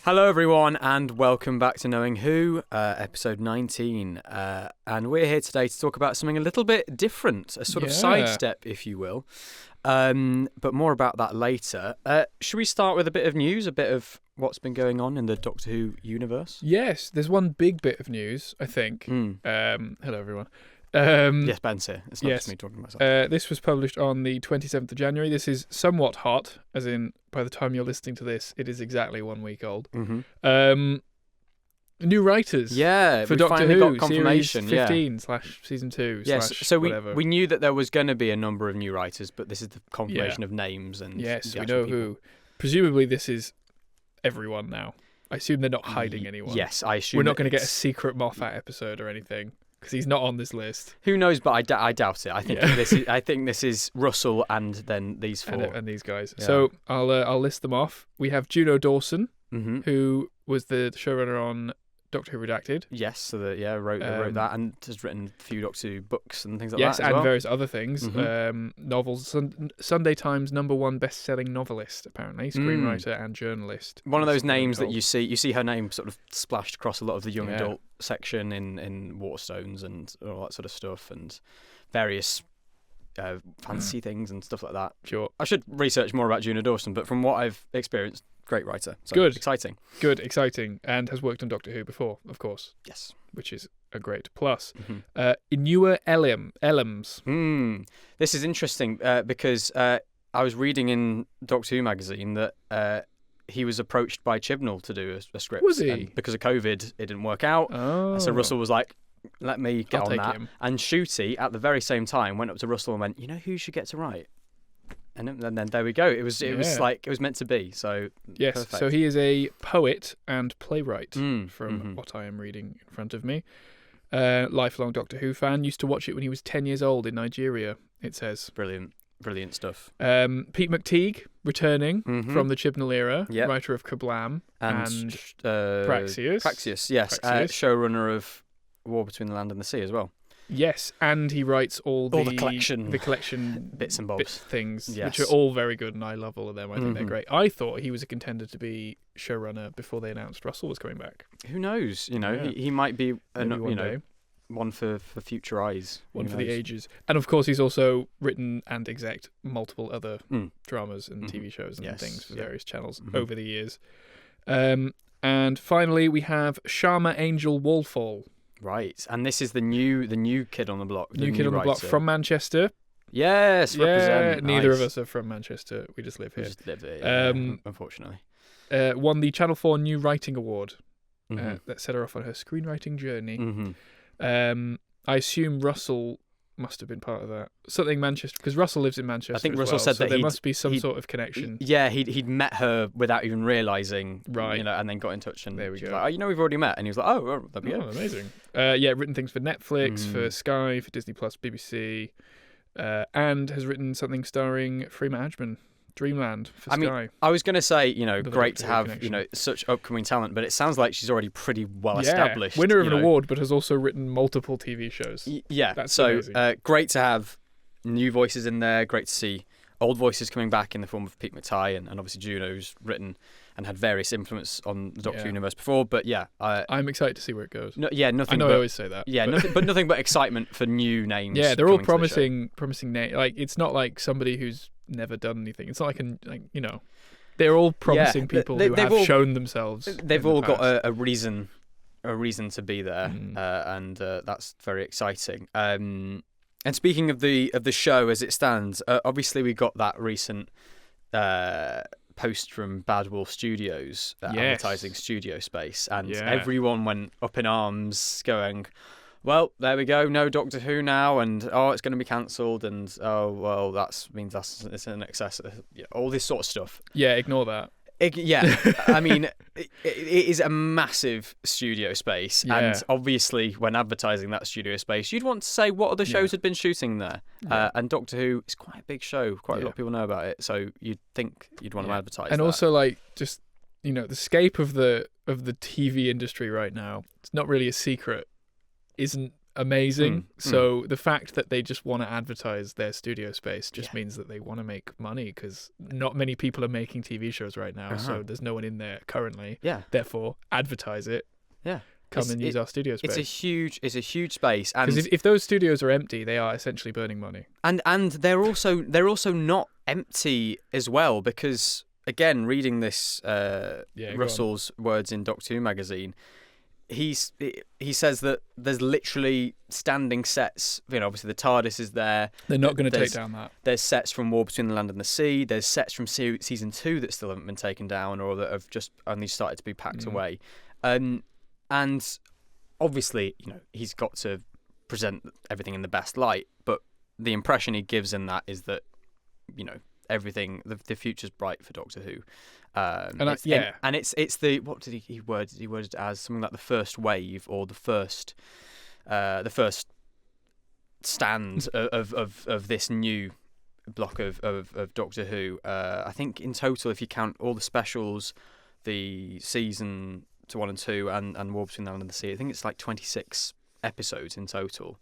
Hello everyone and welcome back to Knowing Who, episode 19. And we're here today to talk about something a little bit different, a sort of sidestep, if you will. But more about that later. Should we start with a bit of news, a bit of what's been going on in the Doctor Who universe? Yes, there's one big bit of news, I think. Hello everyone. Yes, Ben's here. It's not just me talking to myself. This was published on the 27th of January. This is somewhat hot, as in by the time you're listening to this, it is exactly 1 week old. Mm-hmm. New writers. Yeah, for we Doctor finally Who, got confirmation. Series 15 / season 2 yes, / so whatever. we knew that there was going to be a number of new writers, but this is the confirmation of names and yes, the we know people. who. Presumably, this is everyone now. I assume they're not hiding anyone. Yes, I assume we're not going to get a secret Moffat episode or anything. Because he's not on this list. Who knows? But I doubt it. I think this is Russell and then these four and these guys. Yeah. So I'll list them off. We have Juno Dawson, Mm-hmm. who was the showrunner on Doctor Who Redacted. Yes, so wrote that and has written a few Doctor Who books and things like yes, that. Yes, and well. various other things. Mhm. Novels. Sunday Times #1 best-selling novelist, apparently, screenwriter and journalist. One of those names that told. you see her name sort of splashed across a lot of the young Yeah. adult section in Waterstones and all that sort of stuff and various fantasy things and stuff like that. Sure. I should research more about Juno Dawson, but from what I've experienced, great writer. So Good. Exciting. Good, exciting, and has worked on Doctor Who before, of course. Yes. Which is a great plus. Mm-hmm. Inua Ellams. This is interesting because I was reading in Doctor Who magazine that he was approached by Chibnall to do a script. Was he? And because of COVID, it didn't work out. Oh. So Russell was like, let me get I'll on take that. him. And Shooty, at the very same time, went up to Russell and went, you know who you should get to write? And then there we go. It was meant to be. So yes, perfect. So he is a poet and playwright from mhm. what I am reading in front of me. Lifelong Doctor Who fan. Used to watch it when he was 10 years old in Nigeria, it says. Brilliant stuff. Pete McTeague, returning from the Chibnall era, Yep. writer of Kablam And Praxius. Praxius, yes. Praxius. Showrunner of War Between the Land and the Sea as well. Yes, and he writes all the collection bits and bobs. things, Yes. which are all very good, and I love all of them. I think they're Mhm. great. I thought he was a contender to be showrunner before they announced Russell was coming back. Who knows? You know, Yeah. he might be Maybe one day. one for future eyes. One Who for the knows? ages. And of course, he's also written and exec multiple other dramas and Mhm. TV shows and Yes, things for yeah. various channels Mhm. over the years. And finally, we have Sharma Angel Walfall. Right, and this is the new kid on the block. New kid on the block writer. from Manchester. Yes, Yeah, represent. neither Nice. of us are from Manchester. We just live We here. just live here, yeah, Um, unfortunately. Won the Channel 4 New Writing Award. Mhm. That set her off on her screenwriting journey. Mhm. I assume Russell must have been part of that. Something Manchester, because Russell lives in Manchester. I think as Russell well, said so that there he'd- must be some he'd- sort of connection. Yeah, he'd met her without even realising, Right. You know, and then got in touch and There we she was go. like, oh, you know, we've already met, and he was like, oh, well, that'd be Oh, it. amazing. Written things for Netflix, for Sky, for Disney Plus, BBC, and has written something starring Freema Agyeman, Dreamland for I mean, Sky. I was going to say, you know, Another great Doctor to Who have, connection. you know, such upcoming talent, but it sounds like she's already pretty well established. Winner of you an know. award, but has also written multiple TV shows. Yeah, That's so amazing. great to have new voices in there. Great to see old voices coming back in the form of Pete McTighe and obviously Juno's written and had various influence on the Doctor Who universe before. But yeah, I'm excited to see where it goes. nothing. I know but, I always say that. Yeah, but nothing but excitement for new names. yeah, they're all coming to the show. promising names. Like, it's not like somebody who's never done anything. It's not they're all promising people who they've have all shown themselves. They've in the all got past. a reason to be there, and that's very exciting. And speaking of the show as it stands, obviously we got that recent post from Bad Wolf Studios advertising studio space, and everyone went up in arms, going, "Well, there we go, no Doctor Who now, and oh, it's going to be cancelled, and oh, well, that means it's an excess, all this sort of stuff." Yeah, ignore that. I mean, it is a massive studio space, and obviously, when advertising that studio space, you'd want to say what other shows had been shooting there. And Doctor Who is quite a big show; quite a lot of people know about it, so you'd think you'd want to advertise. And that. also, like, just the scape of the TV industry right now. It's not really a secret. Isn't amazing. So the fact that they just want to advertise their studio space just means that they want to make money, because not many people are making TV shows right now. So there's no one in there currently. Therefore, advertise it. Come and use our studio space. It's a huge space. Because if those studios are empty, they are essentially burning money. And they're also not empty as well, because again, reading this Russell's words in Doctor Who magazine, he says that there's literally standing sets. Obviously the TARDIS is there. They're not going to take down that. There's sets from War Between the Land and the Sea. There's sets from season 2 that still haven't been taken down, or that have just only started to be packed away. And obviously, he's got to present everything in the best light, but the impression he gives in that is that, everything, the future's bright for Doctor Who. And it's the, what did he word it as? Something like the first wave, or the first stand of this new block of Doctor Who. I think in total, if you count all the specials, the season 1 and 2 and War Between the Land and the Sea, I think it's like 26 episodes in total.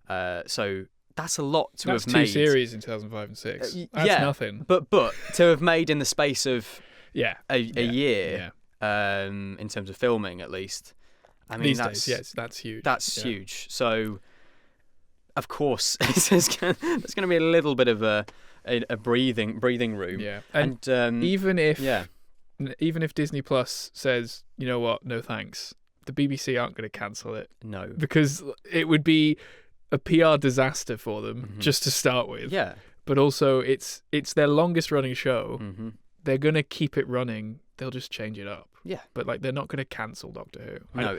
So that's a lot to have made. That's 2 series in 2005 and 6. That's nothing. But to have made in the space of a year, yeah. In terms of filming at least. I mean, these days, yes, that's huge. That's huge. So, of course, there's going to be a little bit of a breathing room. Yeah, and even if Disney Plus says, you know what, no thanks, the BBC aren't going to cancel it. No, because it would be a PR disaster for them just to start with. Yeah, but also it's their longest running show. Mm-hmm. They're going to keep it running. They'll just change it up. Yeah. But they're not going to cancel Doctor Who. No,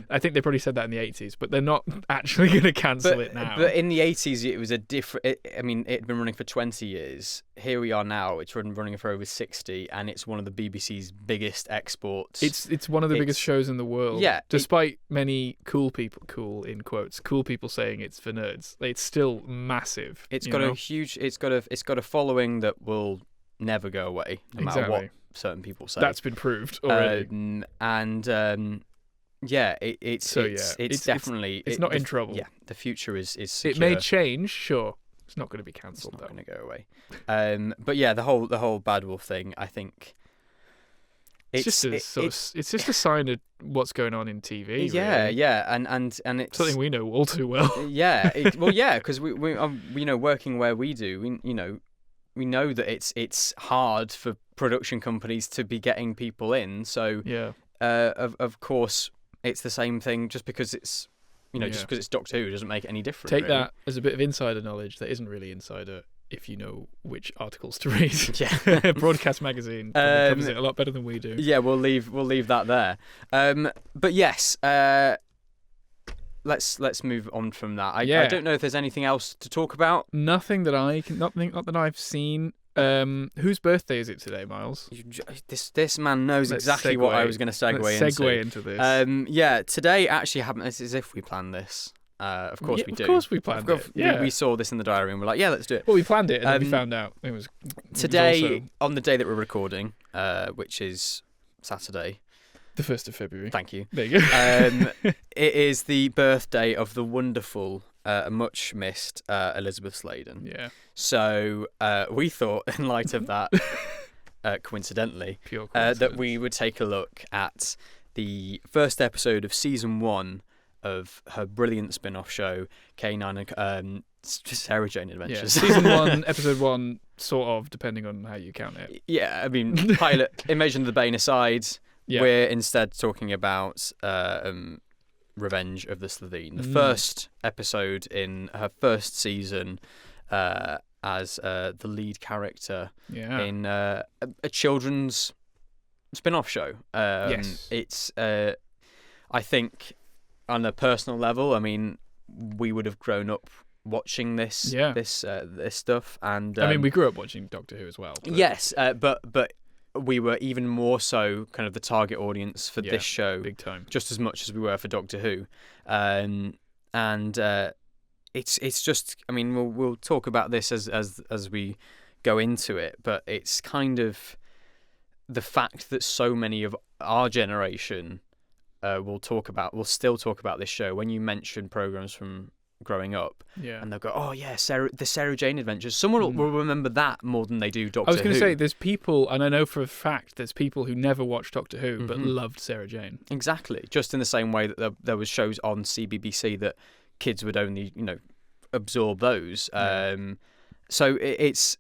I think they probably said that in the 80s, but they're not actually going to cancel it now. But in the 80s, it was a different. It'd been running for 20 years. Here we are now. It's running for over 60, and it's one of the BBC's biggest exports. It's one of the biggest shows in the world. Yeah. Despite many cool people saying it's for nerds, it's still massive. It's got a huge. It's got a following that will never go away, no matter what certain people say. That's been proved already. It's definitely it's not in trouble. Yeah, the future is secure. It may change, sure. It's not going to be cancelled. It's not going to go away. But yeah, the whole Bad Wolf thing, I think. It's just a sign of what's going on in TV. Yeah, really. Yeah, and it's something we know all too well. Yeah, because we working where we do, we know that it's hard for production companies to be getting people in. So of course it's the same thing. Just because it's just because it's Doctor Who doesn't make it any different. Take really. that as a bit of insider knowledge that isn't really insider, if you know which articles to read. Yeah, Broadcast Magazine covers it a lot better than we do. Yeah, we'll leave that there. But yes, let's move on from that. I don't know if there's anything else to talk about. Nothing that I've seen. Whose birthday is it today, Miles? This man knows exactly what I was going to segue into this. Today actually happened. It's as if we planned this. Of course we do. Of course we planned it. Yeah. We saw this in the diary and we're like, yeah, let's do it. Well, we planned it and then we found out it was today on the day that we're recording, which is Saturday. The 1st of February. Thank you. There you go. It is the birthday of the wonderful, much missed Elizabeth Sladen. Yeah. So we thought, in light of that, coincidentally, that we would take a look at the first episode of season 1 of her brilliant spin-off show, K9 and Sarah Jane Adventures. Yeah, season 1, episode 1, sort of, depending on how you count it. Yeah, I mean, pilot, Invasion of the Bane aside, we're instead talking about Revenge of the Slitheen, the first episode in her first season as the lead character in a children's spin-off show. Yes. It's, I think, on a personal level, I mean, we would have grown up watching this stuff, and I mean, we grew up watching Doctor Who as well. But... Yes, but we were even more so kind of the target audience for this show, big time, just as much as we were for Doctor Who, and it's just, I mean, we'll talk about this as we go into it, but it's kind of the fact that so many of our generation will still talk about this show when you mention programs from growing up, and they'll go, "Oh yeah, the Sarah Jane Adventures." Someone will remember that more than they do Doctor Who. I was going to say, there's people, and I know for a fact there's people who never watched Doctor Who but loved Sarah Jane. Exactly, just in the same way that there was shows on CBBC that kids would only absorb those. So it's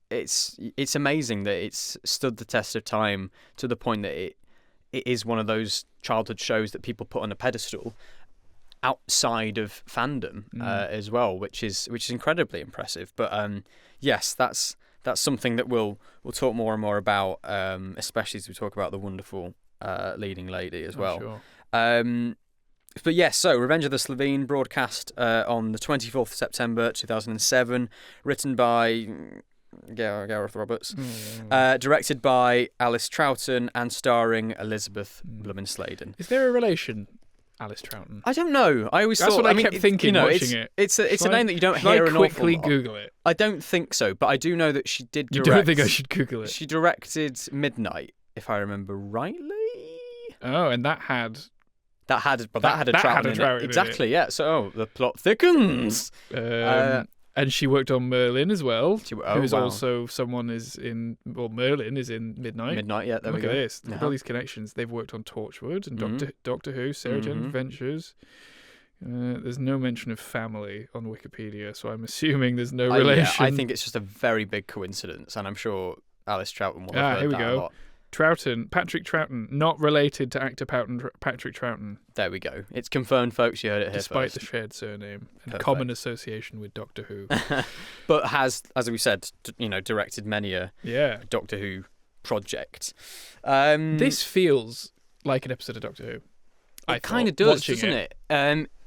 amazing that it's stood the test of time to the point that it is one of those childhood shows that people put on a pedestal outside of fandom as well, which is incredibly impressive. But yes, that's something that we'll talk more and more about, especially as we talk about the wonderful leading lady as well. Sure. But yes, so Revenge of the Slitheen, broadcast on the 24th of September 2007, written by Gareth Roberts, directed by Alice Troughton, and starring Elizabeth Bloomin' Sladen. Is there a relation, Alice Troughton? I don't know. I always That's thought. what I kept thinking watching it. It's a name that you don't hear an awful lot. Quickly Google it. I don't think so, but I do know that she did direct. You don't think I should Google it? She directed Midnight, if I remember rightly. Oh, and that had a Troughton in it. Exactly, yeah. So the plot thickens. And she worked on Merlin as well. Who's also Merlin is in Midnight. Midnight, yeah. There we go. Look at this. Look at all these connections. They've worked on Torchwood and Doctor Who, Sarah Jane Adventures. There's no mention of family on Wikipedia, so I'm assuming there's no relation. Yeah, I think it's just a very big coincidence, and I'm sure Alice Troughton will have heard that a lot. Patrick Troughton, not related to actor Patrick Troughton. There we go. It's confirmed, folks. You heard it here Despite first. The shared surname and common association with Doctor Who. But has, as we said, directed many a Doctor Who project. This feels like an episode of Doctor Who. It kind of does, doesn't it?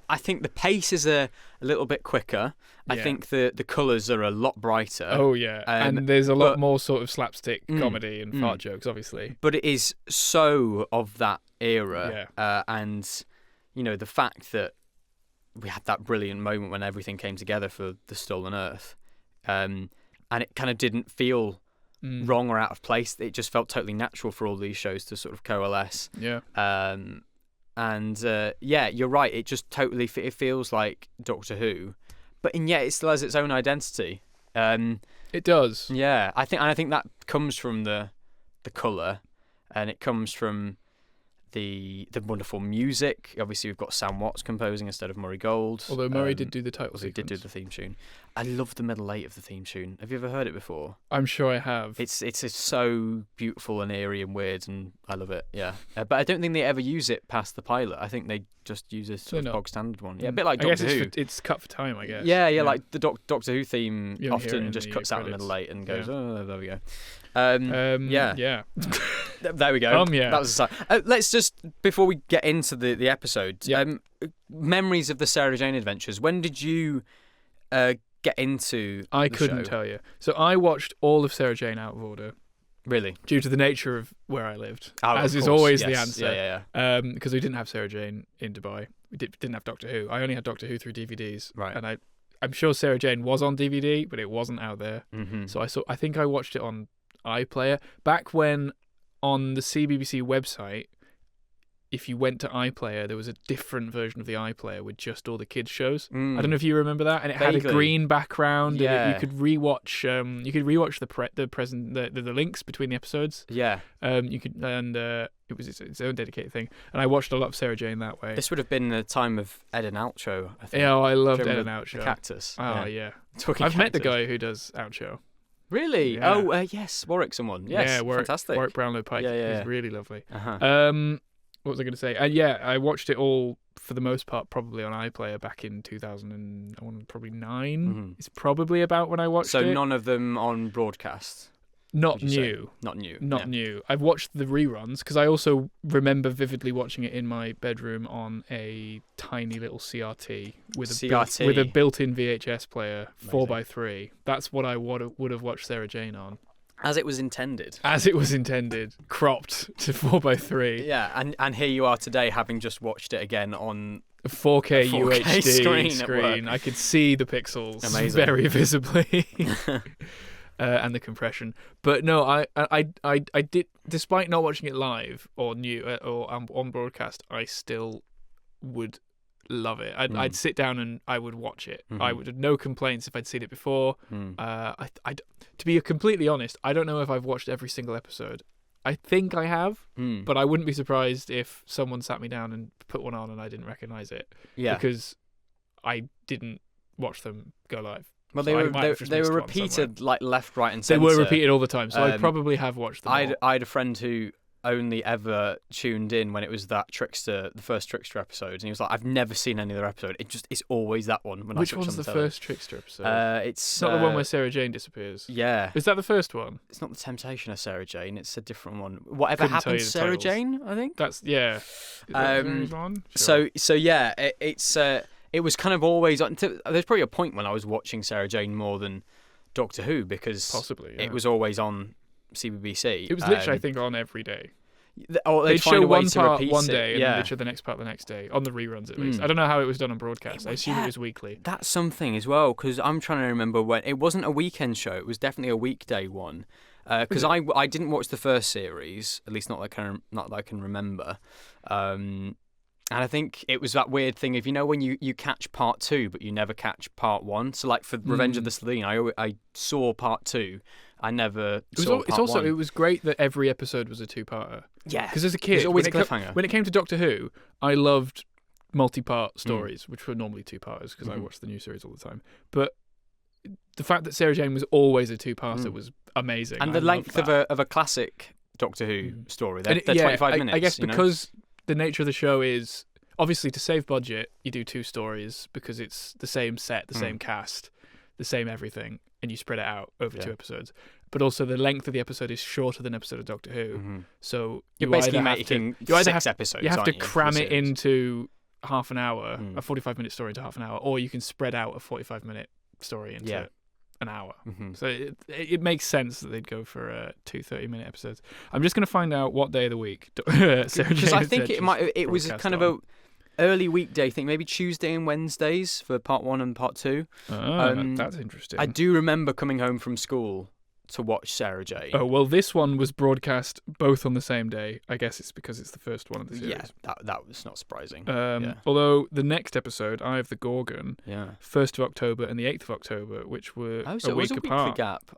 I think the pace is a little bit quicker. I think the colours are a lot brighter. Oh, yeah. And there's a lot more sort of slapstick comedy and fart jokes, obviously. But it is so of that era. And, the fact that we had that brilliant moment when everything came together for The Stolen Earth. And it kind of didn't feel wrong or out of place. It just felt totally natural for all these shows to sort of coalesce. Yeah. And you're right. It just totally it feels like Doctor Who, but yet it still has its own identity. It does. Yeah, I think that comes from the colour, and it comes from the wonderful music. Obviously, we've got Sam Watts composing instead of Murray Gold. Although Murray did do the title sequence. He did do the theme tune. I love the middle eight of the theme tune. Have you ever heard it before? I'm sure I have. It's so beautiful and eerie and weird, and I love it. Yeah, but I don't think they ever use it past the pilot. I think they just use a sort of bog standard one. Yeah, a bit like Doctor Who. It's cut for time, I guess. Yeah. Like the Doctor Who theme often just cuts out the middle eight and goes, oh, there we go. Yeah. There we go. Yeah. That was a sign. Let's just, before we get into the episode, memories of the Sarah Jane Adventures. When did you get into I the couldn't show? tell you. So I watched all of Sarah Jane out of order. Really? Due to the nature of where I lived. As is always the answer. Yeah. Because we didn't have Sarah Jane in Dubai. We didn't have Doctor Who. I only had Doctor Who through DVDs. Right. And I'm sure Sarah Jane was on DVD, but it wasn't out there. Mm-hmm. So I think I watched it on iPlayer. Back when on the CBBC website, if you went to iPlayer, there was a different version of the iPlayer with just all the kids shows. I don't know if you remember that, and it had a green background. Yeah. And you could rewatch. The links between the episodes. Yeah. It was its own dedicated thing, and I watched a lot of Sarah Jane that way. This would have been the time of Ed and Oucho, I think. Yeah, I loved Ed and Oucho. The Cactus. Oh yeah. I've met the guy who does Oucho. Really? Yeah. Oh yes, Warwick. Someone. Yes. Yeah, fantastic. Warwick Brownlow Pike. Yeah. He's really lovely. Uh-huh. What was I going to say? I watched it all for the most part probably on iPlayer back in 2009. Mm-hmm. It's probably about when I watched it. So none of them on broadcast? Not new. Not new. Not new. I've watched the reruns because I also remember vividly watching it in my bedroom on a tiny little CRT with a built-in VHS player, Amazing. 4x3. That's what I would have watched Sarah Jane on. As it was intended. Cropped to 4x3. Yeah, and here you are today having just watched it again on a 4K UHD screen. I could see the pixels Amazing. very visibly. and the compression. But no, I did, despite not watching it live or on broadcast, I still would love it. I'd sit down and I would watch it. I would have no complaints if I'd seen it before. To be completely honest, I don't know if I've watched every single episode. I think I have, but I wouldn't be surprised if someone sat me down and put one on and I didn't recognise it. Yeah, because I didn't watch them go live. Well, they were repeated like left, right, and centre. They were repeated all the time, so I probably have watched them. I had a friend who only ever tuned in when it was the first Trickster episode, and he was like, "I've never seen any other episode. It's always that one." Which one's the first Trickster episode? It's not the one where Sarah Jane disappears. Yeah, is that the first one? It's not the Temptation of Sarah Jane. It's a different one. Whatever happened to Sarah Jane? I think that's yeah. Sure. So yeah, it was kind of always. There's probably a point when I was watching Sarah Jane more than Doctor Who because possibly it was always on CBBC. It was literally, I think, on every day. They'd show one part one day and then they'd show the next part the next day, on the reruns at least. I don't know how it was done on broadcast. I assume it was weekly. That's something as well, because I'm trying to remember when. It wasn't a weekend show, it was definitely a weekday one. Because I didn't watch the first series, at least not that I can remember. And I think it was that weird thing of, when you catch part 2 but you never catch part 1. So like for Revenge of the Slitheen, I saw part 2. I never saw part 1. It was great that every episode was a 2-parter. Yeah. Because as a kid, always a cliffhanger. When it came to Doctor Who, I loved multi-part stories, which were normally 2-parters because I watched the new series all the time. But the fact that Sarah Jane was always a 2-parter was amazing. And the length of a classic Doctor Who story. They're 25 minutes. I guess because the nature of the show is, obviously, to save budget, you do 2 stories because it's the same set, the same cast, the same everything, and you spread it out over 2 episodes. But also the length of the episode is shorter than an episode of Doctor Who. So you're basically making 6 episodes. You have to cram it into half an hour, a 45-minute story into half an hour, or you can spread out a 45-minute story into an hour. So it makes sense that they'd go for 2 30-minute episodes. I'm just going to find out what day of the week Sarah Jane. Because I think it was kind of a early weekday thing, maybe Tuesday and Wednesdays for part 1 and part 2. That's interesting. I do remember coming home from school to watch Sarah Jane. Oh, well, this one was broadcast both on the same day. I guess it's because it's the first one of the series. Yeah, that was not surprising. Although the next episode, Eye of the Gorgon, 1st of October and the 8th of October, which were a week apart. Weekly gap.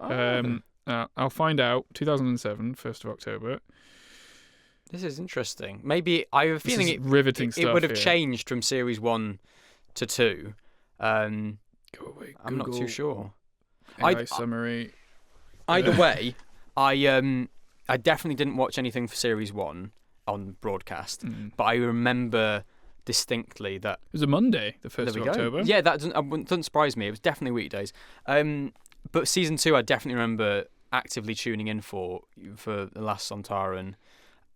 I'll find out. 2007, 1st of October. This is interesting. Maybe I have a feeling riveting stuff. It would have changed from series 1 to 2. Go away, I'm not too sure. Summary. Either way, I definitely didn't watch anything for series 1 on broadcast, but I remember distinctly that it was a Monday, the 1st of October. Yeah, that doesn't surprise me. It was definitely weekdays. But season 2, I definitely remember actively tuning in for The Last Sontaran.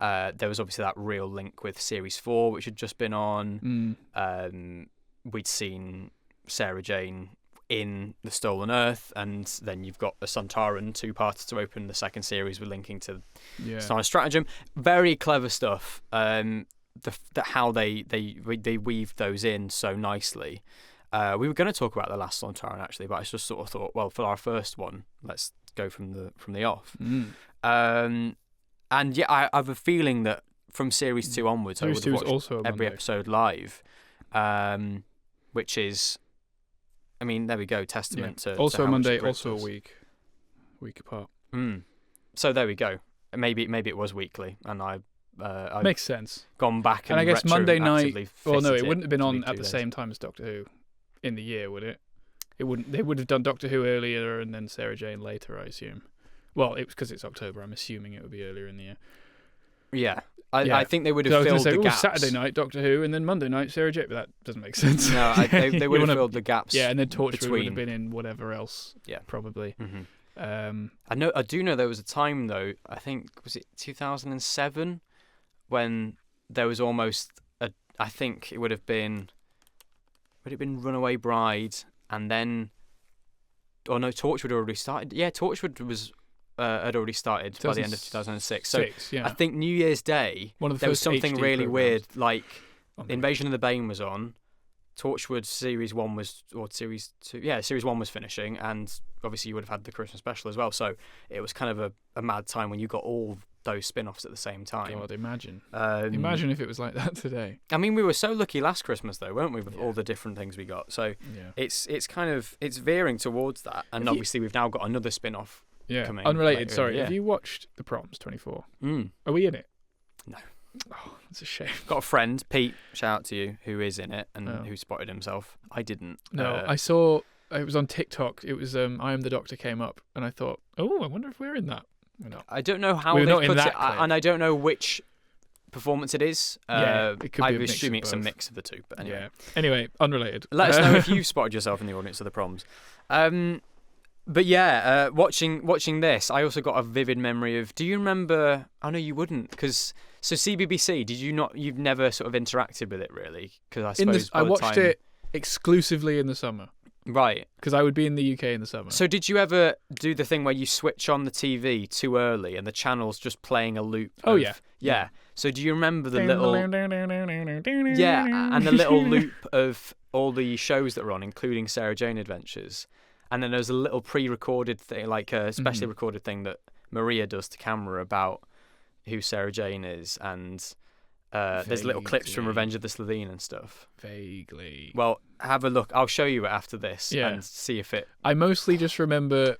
There was obviously that real link with series 4, which had just been on. We'd seen Sarah Jane in The Stolen Earth, and then you've got the Sontaran 2-parter to open the second series with linking to Star Stratagem. Very clever stuff. How they weave those in so nicely. We were going to talk about The Last Sontaran actually, but I just sort of thought, well, for our first one, let's go from the off. And yeah, I have a feeling that from series 2 onwards, I would have watched every episode live, which is, I mean, there we go, testament to also to a Monday, also a week apart. So there we go. Maybe it was weekly, and I makes sense. Gone back and I guess Monday night. Well, no, it wouldn't have been on at the 2 days. same time as Doctor Who in the year, would it? It wouldn't. They would have done Doctor Who earlier and then Sarah Jane later, I assume. Well, it was because it's October. I'm assuming it would be earlier in the year. Yeah. I think they would have filled the gaps. Saturday night, Doctor Who, and then Monday night, Sarah Jane. But that doesn't make sense. No, they would have filled the gaps. Yeah, and then Torchwood would have been in whatever else. Yeah, probably. I do know there was a time though. I think was it 2007 when there was almost I think it would have been Runaway Bride, and then Torchwood had already started. Yeah, Torchwood was. Had already started by the end of 2006. So I think New Year's Day, there was something really weird, like Invasion of the Bane was on, Torchwood series 1 was, or series 2, series 1 was finishing, and obviously you would have had the Christmas special as well. So it was kind of a mad time when you got all those spin-offs at the same time. God, imagine if it was like that today. I mean, we were so lucky last Christmas though, weren't we, with all the different things we got. So it's kind of veering towards that, and obviously we've now got another spin-off coming. Unrelated. Sorry, have you watched The Proms 24? Are we in it? No. Oh, that's a shame. Got a friend, Pete, shout out to you, who is in it and who spotted himself. I didn't. No, I saw, it was on TikTok. It was I Am the Doctor came up, and I thought, oh, I wonder if we're in that. We're not. I don't know how they put it, and I don't know which performance it is. It could be I'm assuming it's a mix of the two. But anyway. Yeah. Anyway, unrelated. Let us know if you've spotted yourself in the audience of The Proms. But yeah, watching this, I also got a vivid memory of. Do you remember? Oh no, you wouldn't, because CBBC. Did you not? You've never sort of interacted with it really, because I suppose I watched it exclusively in the summer. Right. Because I would be in the UK in the summer. So did you ever do the thing where you switch on the TV too early and the channel's just playing a loop? Yeah. So do you remember the little and the little loop of all the shows that were on, including Sarah Jane Adventures? And then there was a little pre-recorded thing, like a specially recorded thing that Maria does to camera about who Sarah Jane is, and there's little clips from Revenge of the Slitheen and stuff. Vaguely. Well, have a look. I'll show you it after this and see if it... I mostly just remember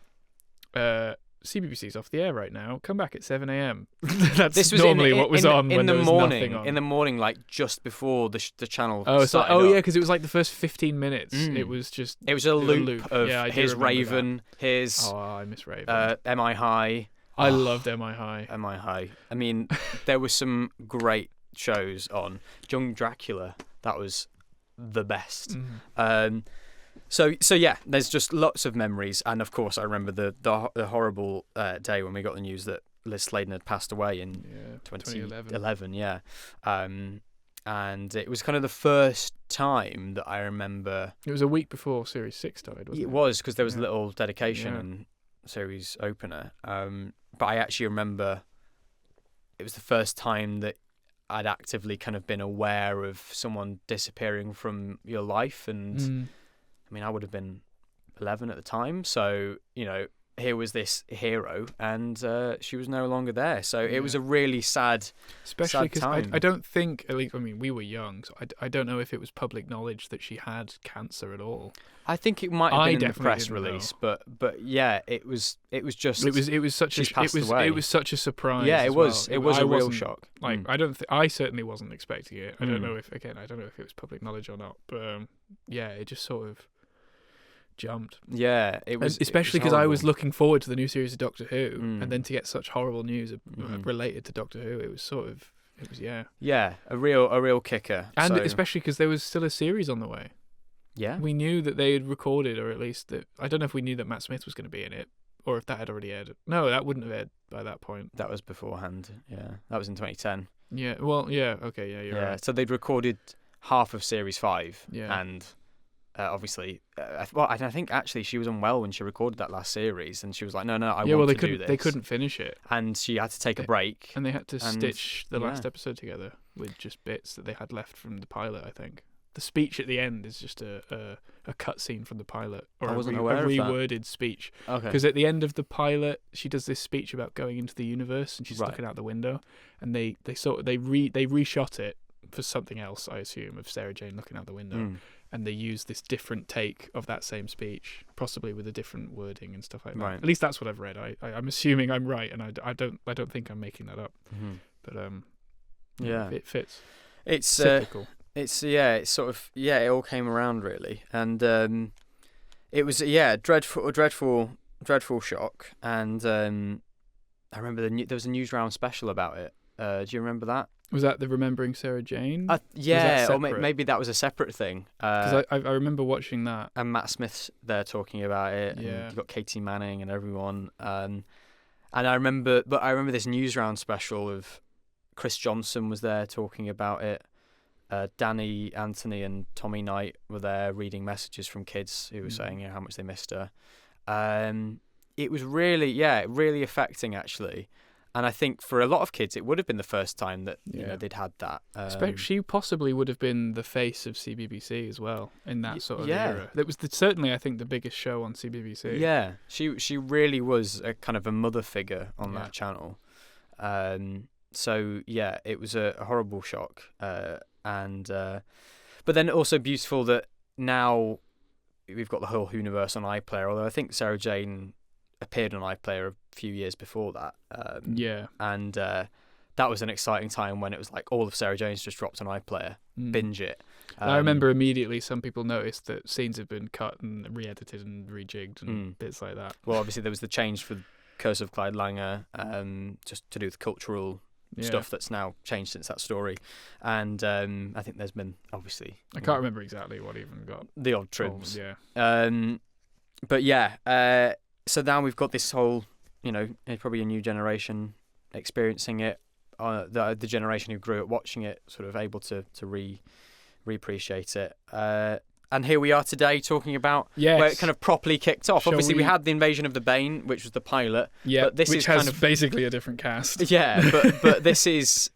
CBBC's off the air right now. Come back at 7 a.m. This was normally what was on when there was nothing on. In the morning, like just before the channel started up. Because it was like the first 15 minutes. It was just... It was a loop of Here's Raven, Here's... Oh, I miss Raven. Am I High? I loved Am I High. Am I High? I mean, there were some great shows on. Young Dracula, that was the best. So yeah, there's just lots of memories, and of course I remember the horrible day when we got the news that Liz Sladen had passed away in 2011. Yeah, and it was kind of the first time that I remember. It was a week before Series 6 started, wasn't it? It was, because there was a little dedication and series opener. But I actually remember it was the first time that I'd actively kind of been aware of someone disappearing from your life, and I mean, I would have been 11 at the time, so here was this hero, and she was no longer there. So it was a really sad, especially because time. I don't think, at least, I mean, we were young, so I don't know if it was public knowledge that she had cancer at all. I think it might have been in the press release, but yeah, it was just it was such a surprise. Yeah, it was a real shock. Like I certainly wasn't expecting it. I don't know if it was public knowledge or not, but it just sort of jumped. Yeah, it was, especially because I was looking forward to the new series of Doctor Who, and then to get such horrible news related to Doctor Who, it was a real kicker. And especially because there was still a series on the way. Yeah, we knew that they had recorded, or at least that, I don't know if we knew that Matt Smith was going to be in it, or if that had already aired. No, that wouldn't have aired by that point. That was beforehand. Yeah, that was in 2010. Yeah, well, yeah, okay, yeah, you're right. So they'd recorded half of Series 5, and obviously, I think actually she was unwell when she recorded that last series, and she was like, no, I want to do this. They couldn't finish it, and she had to take a break, and they had to stitch the last episode together with just bits that they had left from the pilot. I think the speech at the end is just a cut scene from the pilot, or a reworded speech. Okay. Because at the end of the pilot, she does this speech about going into the universe, and she's looking out the window, and they reshot it for something else, I assume, of Sarah Jane looking out the window. And they use this different take of that same speech, possibly with a different wording and stuff like that. Right. At least that's what I've read. I'm assuming I'm right, and I don't think I'm making that up. But it fits. It's cyclical. It's sort of it all came around really, and it was dreadful shock. And I remember there was a Newsround special about it. Do you remember that? Was that the Remembering Sarah Jane? Or maybe that was a separate thing. Because I remember watching that. And Matt Smith's there talking about it. And you've got Katie Manning and everyone. And I remember this Newsround special of Chris Johnson was there talking about it. Danny Anthony and Tommy Knight were there reading messages from kids who were saying how much they missed her. It was really affecting actually. I think for a lot of kids, it would have been the first time that they'd had that. She possibly would have been the face of CBBC as well in that sort of era. That was certainly, I think, the biggest show on CBBC. Yeah, she really was a kind of a mother figure on that channel. So yeah, it was a horrible shock, but then also beautiful that now we've got the whole universe on iPlayer. Although I think Sarah Jane appeared on iPlayer a few years before that. And that was an exciting time when it was like all of Sarah Jane's just dropped on iPlayer, binge it. I remember immediately some people noticed that scenes had been cut and re-edited and rejigged and bits like that. Well, obviously there was the change for Curse of Clyde Langer, just to do with cultural stuff that's now changed since that story. And I think there's been, obviously... I can't remember exactly what even got... The odd trims. Oh, but yeah, so now we've got this whole, probably a new generation experiencing it. The generation who grew up watching it, sort of able to re-appreciate it. And here we are today talking about where it kind of properly kicked off. Obviously, we had the Invasion of the Bane, which was the pilot. Yeah, but this which is has kind of basically a different cast. Yeah, but this is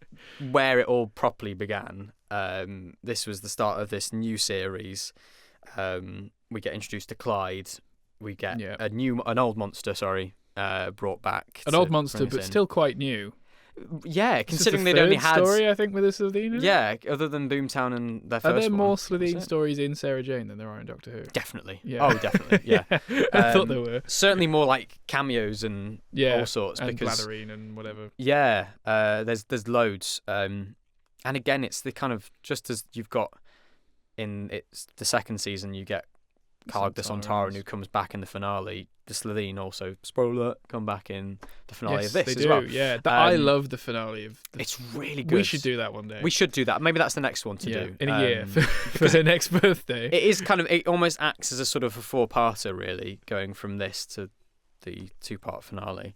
where it all properly began. This was the start of this new series. We get introduced to Clyde. We get an old monster, brought back. An old monster, but still quite new. Yeah, considering they'd only had story, I think, with the Slitheen. Yeah, other than Boomtown and their first one. Are there more Slitheen stories in Sarah Jane than there are in Doctor Who? Definitely. Yeah. Oh, definitely. Yeah. I thought there were. Certainly more like cameos and all sorts. And because Blatherine and whatever. Yeah, there's loads. And again, it's the kind of, just as you've got in the second season, you get Karg the Sontaran who comes back in the finale. The Slitheen also, spoiler alert, come back in the finale of this as well. Yeah, I love the finale of it's really good. We should do that one day. We should do that. Maybe that's the next one to do. In a year for their next birthday. It is kind of, it almost acts as a sort of a four-parter, really, going from this to the two-part finale.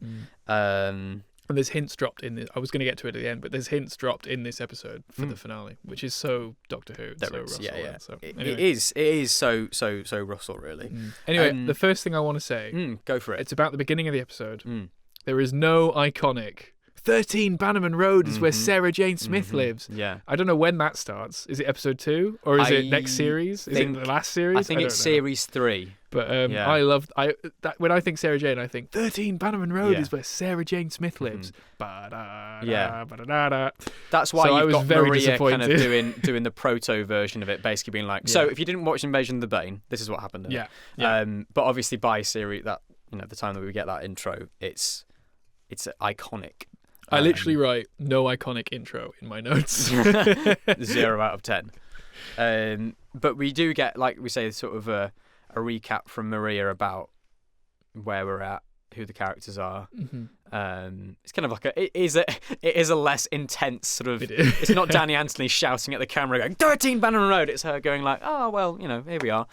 And there's hints dropped in this. I was going to get to it at the end, but there's hints dropped in this episode for the finale, which is so Doctor Who. Russell. Yeah. So, anyway. It is so Russell, really. Anyway, the first thing I want to say, go for it. It's about the beginning of the episode. There is no iconic 13 Bannerman Road is where Sarah Jane Smith lives. Yeah. I don't know when that starts. Is it episode 2 or is it next series? Is it the last series? I think it's series 3. But I loved that when I think Sarah Jane, I think 13 Bannerman Road is where Sarah Jane Smith lives. Ba-da-da-da-da-da. That's why I was got very Maria disappointed. kind of doing the proto version of it, basically being like, so if you didn't watch Invasion of the Bane, this is what happened. But obviously by series that the time that we get that intro, it's iconic. I literally write no iconic intro in my notes. 0 out of 10. But we do get, like we say, sort of a recap from Maria about where we're at, who the characters are. It's kind of like it is a less intense sort of. It's not Danny Anthony shouting at the camera going 13 Bannerman Road. It's her going like, oh well, here we are.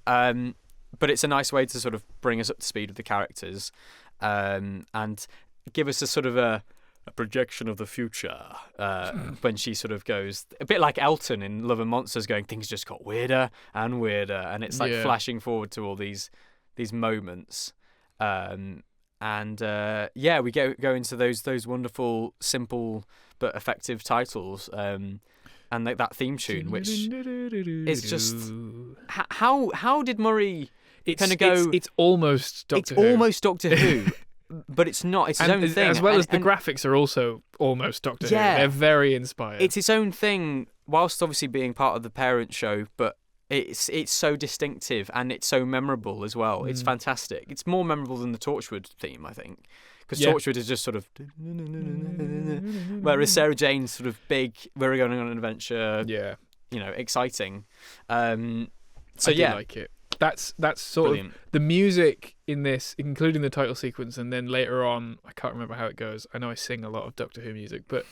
But it's a nice way to sort of bring us up to speed with the characters, and give us a sort of a projection of the future when she sort of goes a bit like Elton in Love and Monsters, going things just got weirder and weirder, and it's like flashing forward to all these moments, we go into those wonderful, simple but effective titles, and that theme tune, which is just how did Murray kind of go? It's almost Doctor Who. It's almost Doctor Who. But it's not. It's its own thing. As well as the graphics are also almost Doctor Who. They're very inspired. It's its own thing, whilst obviously being part of the parent show, but it's so distinctive and it's so memorable as well. It's fantastic. It's more memorable than the Torchwood theme, I think. Because Torchwood is just sort of... Whereas Sarah Jane's sort of big, we're going on an adventure, exciting. I do like it. That's sort Brilliant. Of the music in this, including the title sequence, and then later on, I can't remember how it goes. I know I sing a lot of Doctor Who music, but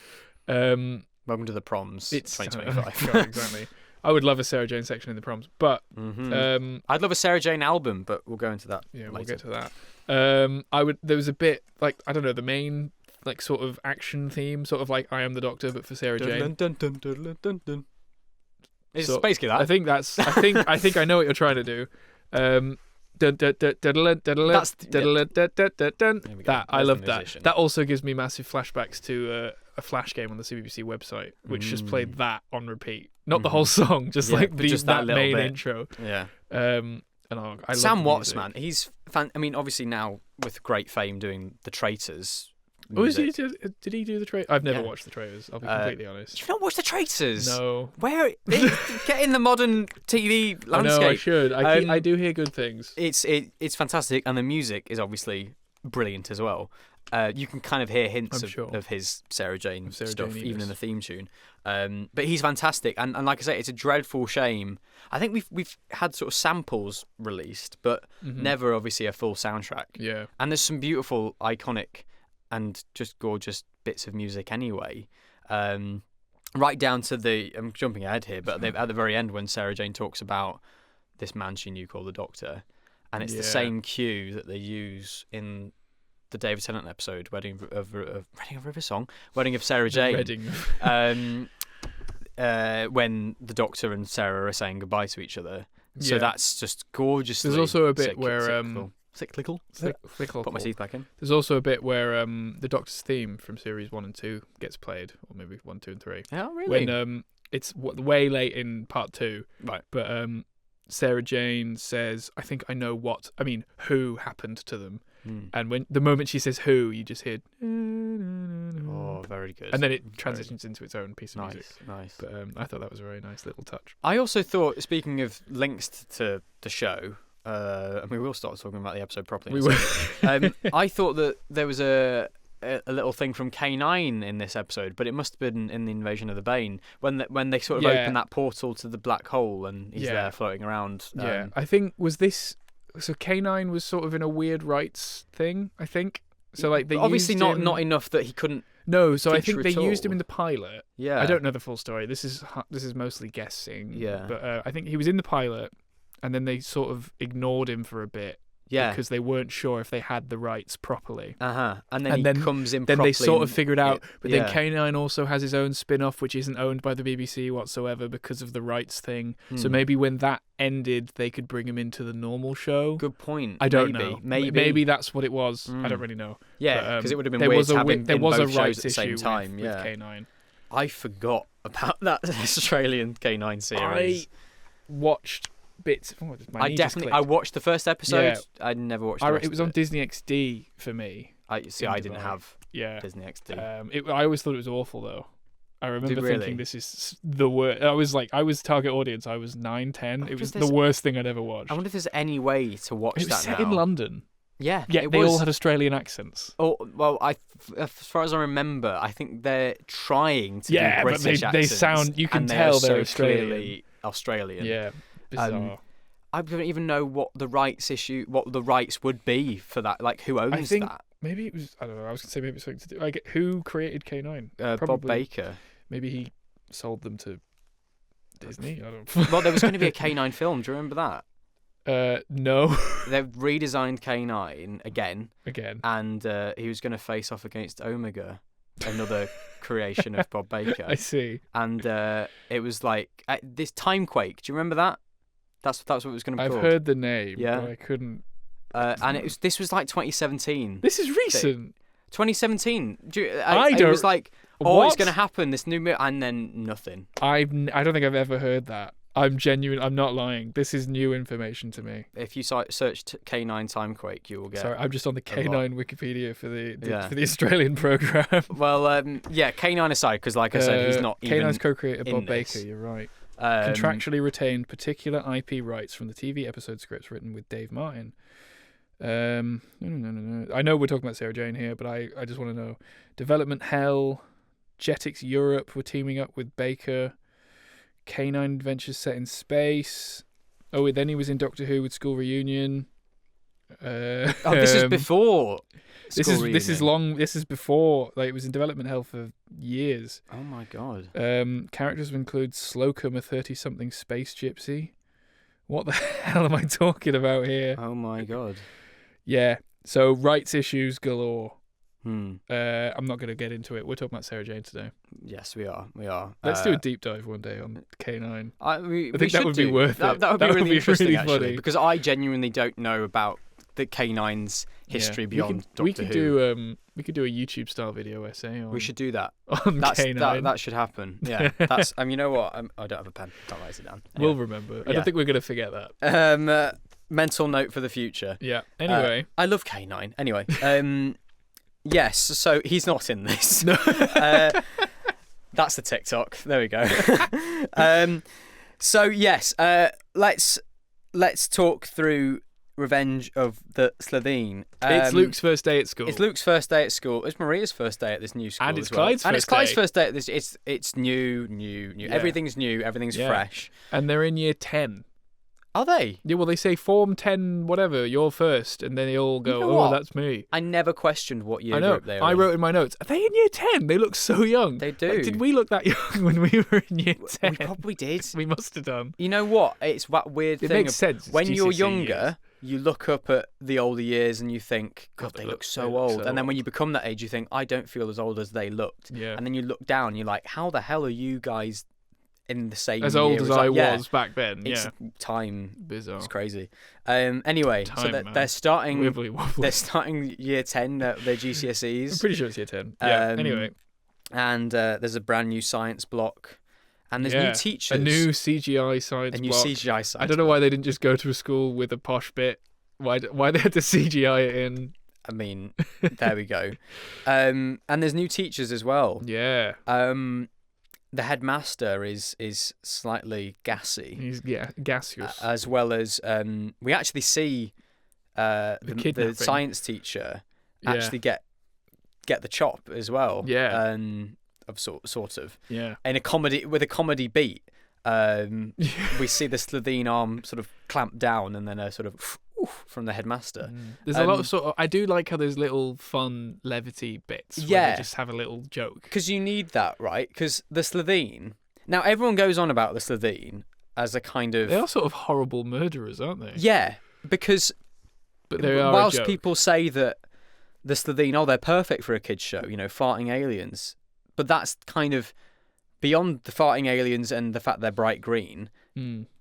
Welcome to the Proms. It's 2025. God, exactly. I would love a Sarah Jane section in the Proms, but I'd love a Sarah Jane album, but we'll go into that. Yeah, later. We'll get to that. There was a bit like, I don't know, the main like sort of action theme, sort of like I Am the Doctor, but for Sarah Jane. It's basically that. I think I know what you're trying to do. That I love that. That also gives me massive flashbacks to a Flash game on the CBBC website, which just played that on repeat. Not the whole song, just like that main intro. Yeah. And I Sam love Watts, man, he's I mean, obviously now with great fame doing the Traitors. Did he do the Traitors? I've never watched the Traitors. I'll be completely honest. You've not watched the Traitors? No. Where get in the modern TV landscape? I know, I should. I do hear good things. It's fantastic, and the music is obviously brilliant as well. You can kind of hear hints of his Sarah Jane stuff, even in the theme tune. But he's fantastic, and like I say, it's a dreadful shame. I think we've had sort of samples released, but never obviously a full soundtrack. Yeah. And there's some beautiful, iconic, and just gorgeous bits of music anyway. Right down to I'm jumping ahead here, but at the very end when Sarah Jane talks about this man she knew called the Doctor, and it's the same cue that they use in the David Tennant episode, Wedding of River Song, Wedding of Sarah Jane. When the Doctor and Sarah are saying goodbye to each other. So that's just gorgeous. There's also a bit where cyclical. Put my teeth back in. There's also a bit where the Doctor's theme from series 1 and 2 gets played, or maybe 1, 2, and 3. Oh, really? When it's way late in part 2. Right. But Sarah Jane says, who happened to them. And when the moment she says who, you just hear. Oh, very good. And then it transitions into its own piece of music. Nice. But I thought that was a very nice little touch. I also thought, speaking of links to the show, and we will start talking about the episode properly. We will. I thought that there was a little thing from K9 in this episode, but it must have been in the Invasion of the Bane when they sort of open that portal to the black hole and he's there floating around. I think was this. So K9 was sort of in a weird rights thing, I think. So like they obviously used not enough that he couldn't. No, so I think they used him in the pilot. Yeah, I don't know the full story. This is mostly guessing. Yeah, but I think he was in the pilot, and then they sort of ignored him for a bit. Yeah, because they weren't sure if they had the rights properly. And then he comes in. Then properly they sort of figured out. But then K9 also has his own spin-off, which isn't owned by the BBC whatsoever because of the rights thing. So maybe when that ended, they could bring him into the normal show. Good point. I don't know. Maybe that's what it was. I don't really know. Yeah, because it would have been weird having there was both a rights shows at the same time. With K9. I forgot about that Australian K9 series. I watched bits. I watched the first episode. Yeah. I never watched the rest it was on Disney XD for me. I didn't have Disney XD. I always thought it was awful though. I remember thinking this is the worst. I was target audience. I was 9, 10. It was the worst thing I'd ever watched. I wonder if there's any way to watch that now. It was set in London. Yeah, they all had Australian accents. Oh well, as far as I remember, I think they're trying to do British accents. They sound. You can tell they're Australian. Clearly Australian. Yeah, bizarre. I don't even know what the rights would be for that. Like, who owns that? Maybe it was. I don't know. I was gonna say maybe it's something to do. Like, who created K9? Bob Baker. Maybe he sold them to Disney. I don't. Well, there was going to be a K9 film. Do you remember that? No. They've redesigned K9 again, and he was going to face off against Omega, another creation of Bob Baker. I see. And it was like this Timequake. Do you remember that? That's what it was going to be called. I've heard the name, but I couldn't. And this was like 2017. This is recent. 2017. It was like, it's going to happen. This new, and then nothing. I don't think I've ever heard that. I'm genuine. I'm not lying. This is new information to me. If you search K9 Timequake, you will get. Sorry, I'm just on the K9 Wikipedia for the Australian program. Well, K9 aside, because like I said, he's not even. K9's co-creator Bob Baker. You're right. Contractually retained particular IP rights from the TV episode scripts written with Dave Martin. No. I know we're talking about Sarah Jane here, but I just want to know. Development Hell, Jetix Europe were teaming up with Baker. K9 Adventures set in space. Oh, then he was in Doctor Who with School Reunion. This is before. This is long. This is before. Like, it was in development hell for years. Oh my god. Characters include Slocum, a 30-something space gypsy. What the hell am I talking about here? Oh my god. Yeah. So rights issues galore. I'm not going to get into it. We're talking about Sarah Jane today. Yes, we are. Let's do a deep dive one day on K9. I think that would be worth it. That would be really interesting, really actually, funny. because I genuinely don't know about the K9's history beyond Doctor Who. We could do a YouTube style video essay on. We should do that. On K9. That should happen. Yeah. That's. You know what? I don't have a pen. Can't write it down. Anyway. We'll remember. I don't think we're going to forget that. Mental note for the future. Yeah. Anyway, I love K9. Anyway. Yes. So he's not in this. No. That's the TikTok. There we go. So yes. Let's talk through Revenge of the Slitheen. It's Luke's first day at school. It's Luke's first day at school. It's Maria's first day at this new school, and it's as well. Clyde's first day at this. It's new. Yeah. Everything's new. Everything's fresh. And they're in year 10. Are they? Yeah. Well, they say Form 10, whatever. You're first, and then they all go, "Oh, that's me." I never questioned what year group they were. I wrote in my notes, "Are they in year 10? They look so young." They do. Like, did we look that young when we were in year 10? We probably did. We must have done. You know what? It's that weird thing. It makes sense. It's when GCSE you're younger. years. You look up at the older years and you think, God, they look so old. And then when old. you become that age, you think, I don't feel as old as they looked. Yeah. And then you look down, you're like, how the hell are you guys in the same as year? old as I was back then? It's time. Bizarre. It's crazy. Anyway, they're starting. They're starting year 10. Their GCSEs. I'm pretty sure it's year 10. Yeah. Anyway, and there's a brand new science block. And there's new teachers. A new CGI science block. CGI science I don't know why they didn't just go to a school with a posh bit. Why they had to CGI it in. I mean, there we go. And there's new teachers as well. Yeah. The headmaster is slightly gassy. He's gaseous. As well as we actually see the science teacher actually get the chop as well. Yeah. Of sort of. Yeah. In a comedy beat. We see the Slitheen arm sort of clamp down and then a sort of from the headmaster. There's a lot of I do like how there's little fun levity bits where they just have a little joke. Because you need that, right? Because the Slitheen... Now, everyone goes on about the Slitheen as a kind of... They are sort of horrible murderers, aren't they? Yeah, because but they are whilst people say that the Slitheen, they're perfect for a kid's show, farting aliens... But that's kind of beyond the farting aliens and the fact they're bright green.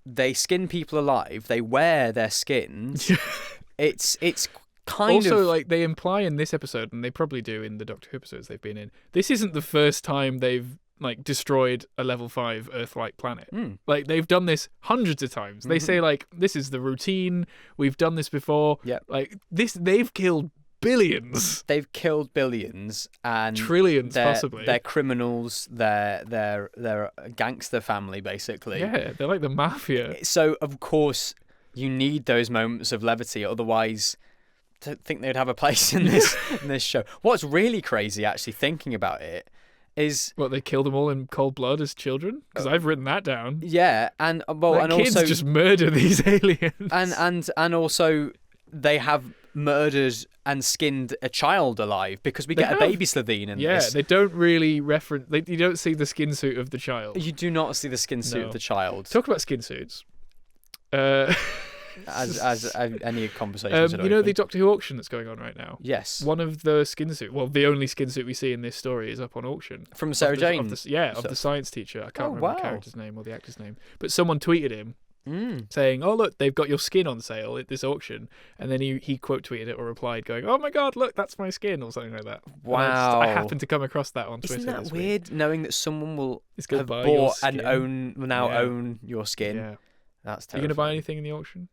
They skin people alive. They wear their skins. It's kind of... Also, like, they imply in this episode, and they probably do in the Doctor Who episodes they've been in, this isn't the first time they've, like, destroyed a level 5 Earth-like planet. Like, they've done this hundreds of times. They say, like, this is the routine. We've done this before. Yeah. Like, they've killed billions. They've killed billions and trillions, possibly. They're criminals. They're a gangster family, basically. Yeah, they're like the mafia. So of course you need those moments of levity, otherwise, I don't think they'd have a place in this show. What's really crazy, actually, thinking about it, is they killed them all in cold blood as children. Because I've written that down. Yeah, and kids also just murder these aliens, and also they have murdered and skinned a child alive because we get a baby Slitheen in this. Yeah, they don't really reference... you don't see the skin suit of the child. You do not see the skin suit of the child. Talk about skin suits. As any conversations the Doctor Who auction that's going on right now? Yes. One of the skin suit... Well, the only skin suit we see in this story is up on auction. From Sarah Jane? Of the science teacher. I can't remember the character's name or the actor's name. But someone tweeted him saying, "Oh, look, they've got your skin on sale at this auction." And then he quote tweeted it or replied going, "Oh my God, look, that's my skin," or something like that. Wow. I happened to come across that on Twitter. Isn't that weird, knowing that someone will have buy bought and own your skin? Yeah. That's terrifying. Are you going to buy anything in the auction?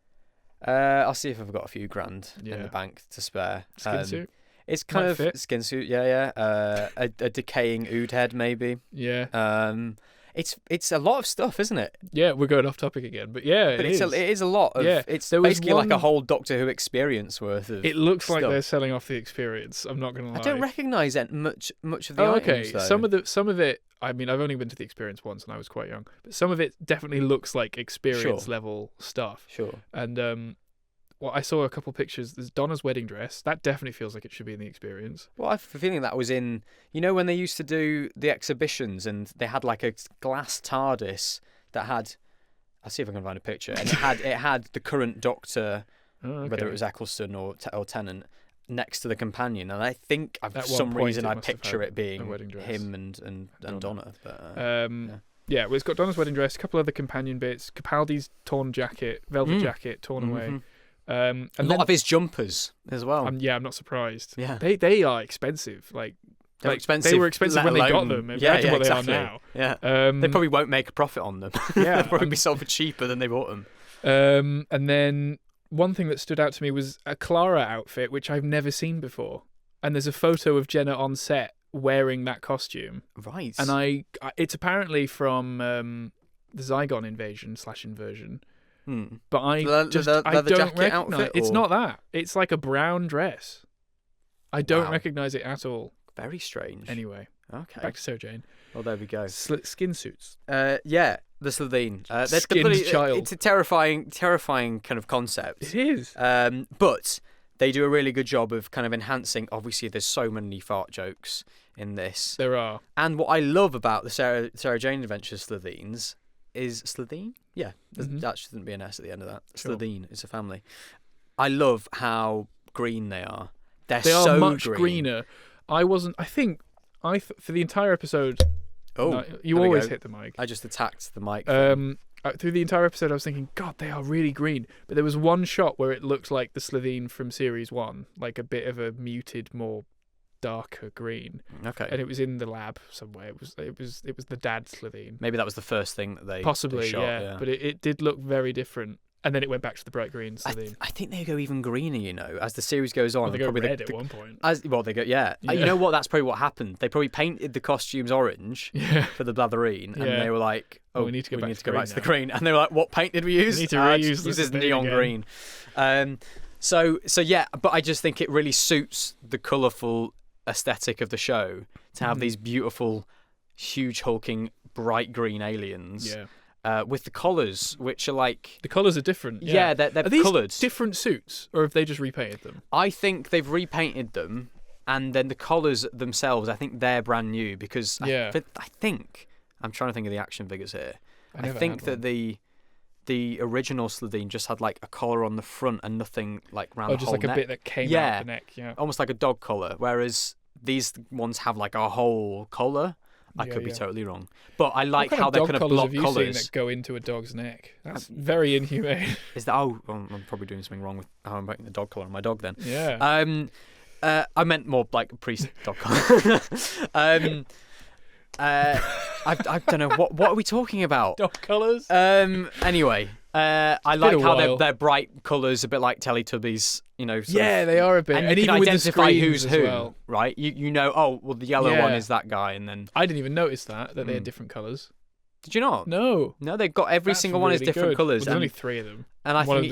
I'll see if I've got a few grand in the bank to spare. Skin suit? It's kind of skin suit, yeah. A decaying ood head, maybe. Yeah. It's a lot of stuff, isn't it? Yeah, we're going off topic again, but yeah, it is a lot of. Yeah. It's basically like a whole Doctor Who experience worth of. It looks stuff. like they're selling off the experience. I'm not going to lie. I don't recognise much of the items. Okay, some of it. I mean, I've only been to the experience once, and I was quite young. But some of it definitely looks like experience level stuff. Sure. And I saw a couple pictures. There's Donna's wedding dress. That definitely feels like it should be in the experience. Well, I have a feeling that was in... when they used to do the exhibitions and they had like a glass TARDIS that had... I'll see if I can find a picture. And it had the current Doctor, whether it was Eccleston or Tennant, next to the companion, and I think for some reason I picture it being him and Donna. But, yeah, well, it's got Donna's wedding dress, a couple other companion bits, Capaldi's torn jacket, velvet jacket torn away. And a lot of his jumpers as well. I'm not surprised. Yeah, they are expensive. They're expensive. They were expensive when they got them. Imagine what exactly. they are now. Yeah, they probably won't make a profit on them. Yeah, they'll probably be sold for cheaper than they bought them. And then one thing that stood out to me was a Clara outfit, which I've never seen before. And there's a photo of Jenna on set wearing that costume. Right. And it's apparently from the Zygon invasion. But I don't recognize. It's not that. It's like a brown dress. I don't recognize it at all. Very strange. Anyway, okay. Back to Sarah Jane. Well, there we go. Skin suits. Yeah, the Slitheen. Skinned child. It's a terrifying kind of concept. It is. But they do a really good job of kind of enhancing. Obviously, there's so many fart jokes in this. There are. And what I love about the Sarah Jane Adventures Slitheens is Slitheen? Yeah, that shouldn't be an S at the end of that. Sure. Slitheen is a family. I love how green they are. They are much greener. For the entire episode. Oh, no, you always hit the mic. I just attacked the mic. Through the entire episode, I was thinking, God, they are really green. But there was one shot where it looked like the Slitheen from Series 1, like a bit of a muted, more darker green. Okay. And it was in the lab somewhere. It was the dad Slitheen. Maybe that was the first thing that they possibly shot, yeah. But it did look very different. And then it went back to the bright green Slitheen. I think they go even greener, as the series goes on. Well, they go red at one point. They go, yeah. You know what? That's probably what happened. They probably painted the costumes orange for the Blatherine, and they were like, "Oh, we need to go back to the green." And they were like, "What paint did we use? We need to reuse this neon green." So yeah, but I just think it really suits the colourful aesthetic of the show to have these beautiful, huge, hulking, bright green aliens. Yeah. With the collars, which are like... The colours are different. Yeah, they're are these coloured. Different suits, or have they just repainted them? I think they've repainted them, and then the collars themselves, I think they're brand new, because I think... I'm trying to think of the action figures here. I think that the original Slitheen just had like a collar on the front and nothing like around the whole neck. Just like a bit that came out the neck, almost like a dog collar, whereas these ones have like a whole collar. I could be totally wrong, but I like how they're kind of block collars that go into a dog's neck. That's very inhumane. Is that? Oh, I'm probably doing something wrong with how I'm putting the dog collar on my dog then. Yeah. I meant more like a priest dog collar. I don't know what are we talking about? Dog collars. Anyway. I like how they're bright colours, a bit like Teletubbies, they are a bit. And you can even identify with the who's who, well. right? You know, oh, well, the yellow one is that guy, and then... I didn't even notice that they had different colours. Did you not? No, they've got every single one is different colours. Well, there's only 3 of them. And I think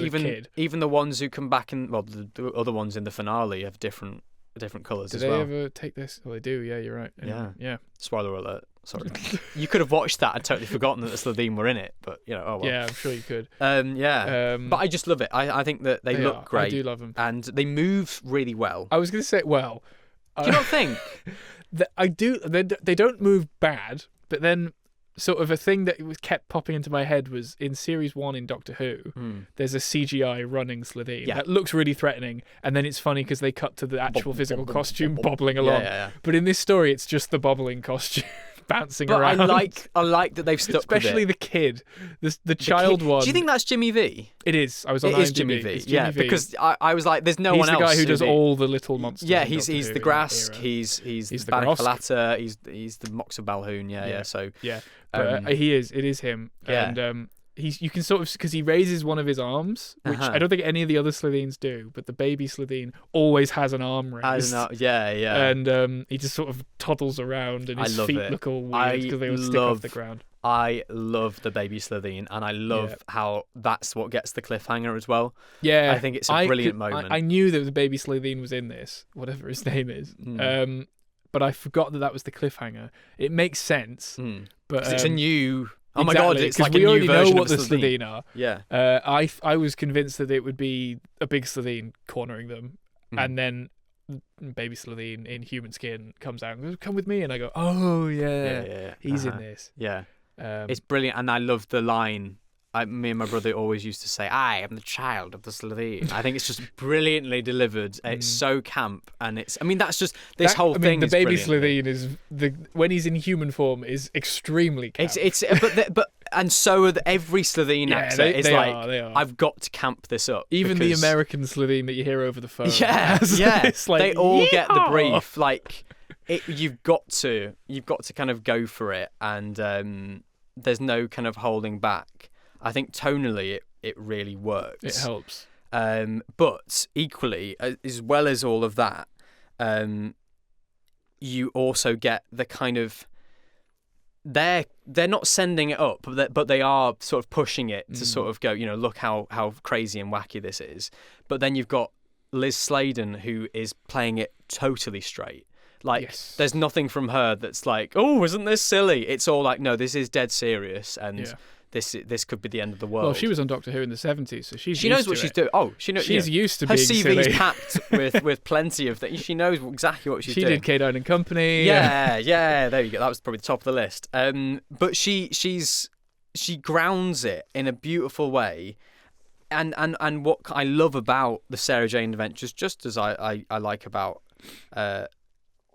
even the ones who come back the other ones in the finale have different colours as well. Did they ever take this? Well, they do, yeah, you're right. Yeah. Spoiler alert. Sorry. You could have watched that and totally forgotten that the Slitheen were in it, but, oh well. Yeah, I'm sure you could. But I just love it. I think that they look great. I do love them. And they move really well. I was going to say, do you not think? I do. They don't move bad, but then sort of a thing that was kept popping into my head was in Series 1 in Doctor Who, there's a CGI running Slitheen that looks really threatening, and then it's funny because they cut to the actual physical costume bobbling along. But in this story, it's just the bobbling costume bouncing around. I like that they've stuck especially with it. The kid, the child kid. one. Do you think that's Jimmy V? It is. I was on IMDb. It is Jimmy V. Jimmy V. Because I was like, there's no one else. He's the guy who does all the little monsters. Yeah, he's the Grask. He's the Banacalata. He's the Moxa Balhoun. But it is him. Yeah. And you can sort of, because he raises one of his arms, which I don't think any of the other Slitheens do, but the baby Slitheen always has an arm raised. And he just sort of toddles around, and his feet look all weird because they all stick off the ground. I love the baby Slitheen, and I love how that's what gets the cliffhanger as well. Yeah, I think it's a brilliant moment. I knew that the baby Slitheen was in this, whatever his name is. But I forgot that was the cliffhanger. It makes sense, but it's a new. Oh exactly, my god! It's like a new version of we already know what the Slitheen are. Yeah. I was convinced that it would be a big Slitheen cornering them, and then baby Slitheen in human skin comes out and goes, "Come with me," and I go, "Oh yeah, he's in this." Yeah. It's brilliant, and I love the line me and my brother always used to say, I am the child of the Slitheen. I think it's just brilliantly delivered. It's so camp, and that's just this whole thing. The baby Slitheen is when he's in human form is extremely camp. But and so are every Slitheen actor. They are. I've got to camp this up. Even the American Slitheen that you hear over the phone. Yeah. It's like, they all get the brief. Like, you've got to kind of go for it, and there's no kind of holding back. I think tonally it really works. It helps. But equally, as well as all of that, you also get the kind of they're not sending it up, but they are sort of pushing it to sort of go, look how crazy and wacky this is. But then you've got Liz Sladen, who is playing it totally straight. Like, there's nothing from her that's like, oh, isn't this silly? It's all like, no, this is dead serious, and this could be the end of the world. Well, she was on Doctor Who in the 70s, so she knows what she's doing. Oh, she knows. She's used to her being silly. Her CV's packed with plenty of things. She knows exactly what she's doing. She did K-Dine and Company. Yeah, there you go. That was probably the top of the list. But she grounds it in a beautiful way. And what I love about the Sarah Jane Adventures, just as I like about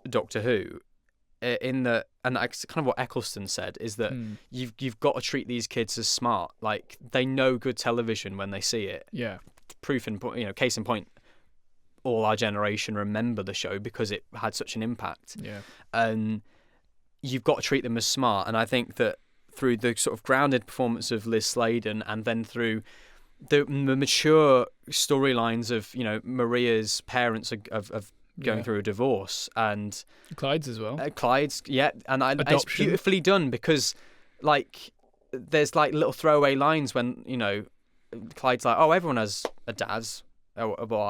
Doctor Who, and that's kind of what Eccleston said, is that you've got to treat these kids as smart. Like, they know good television when they see it. Yeah. Case in point, all our generation remember the show because it had such an impact. Yeah. And you've got to treat them as smart. And I think that through the sort of grounded performance of Liz Sladen, and then through the mature storylines of Maria's parents of going through a divorce, and Clyde's as well. Clyde's, and it's beautifully done, because like there's like little throwaway lines when Clyde's like, oh, everyone has a dad,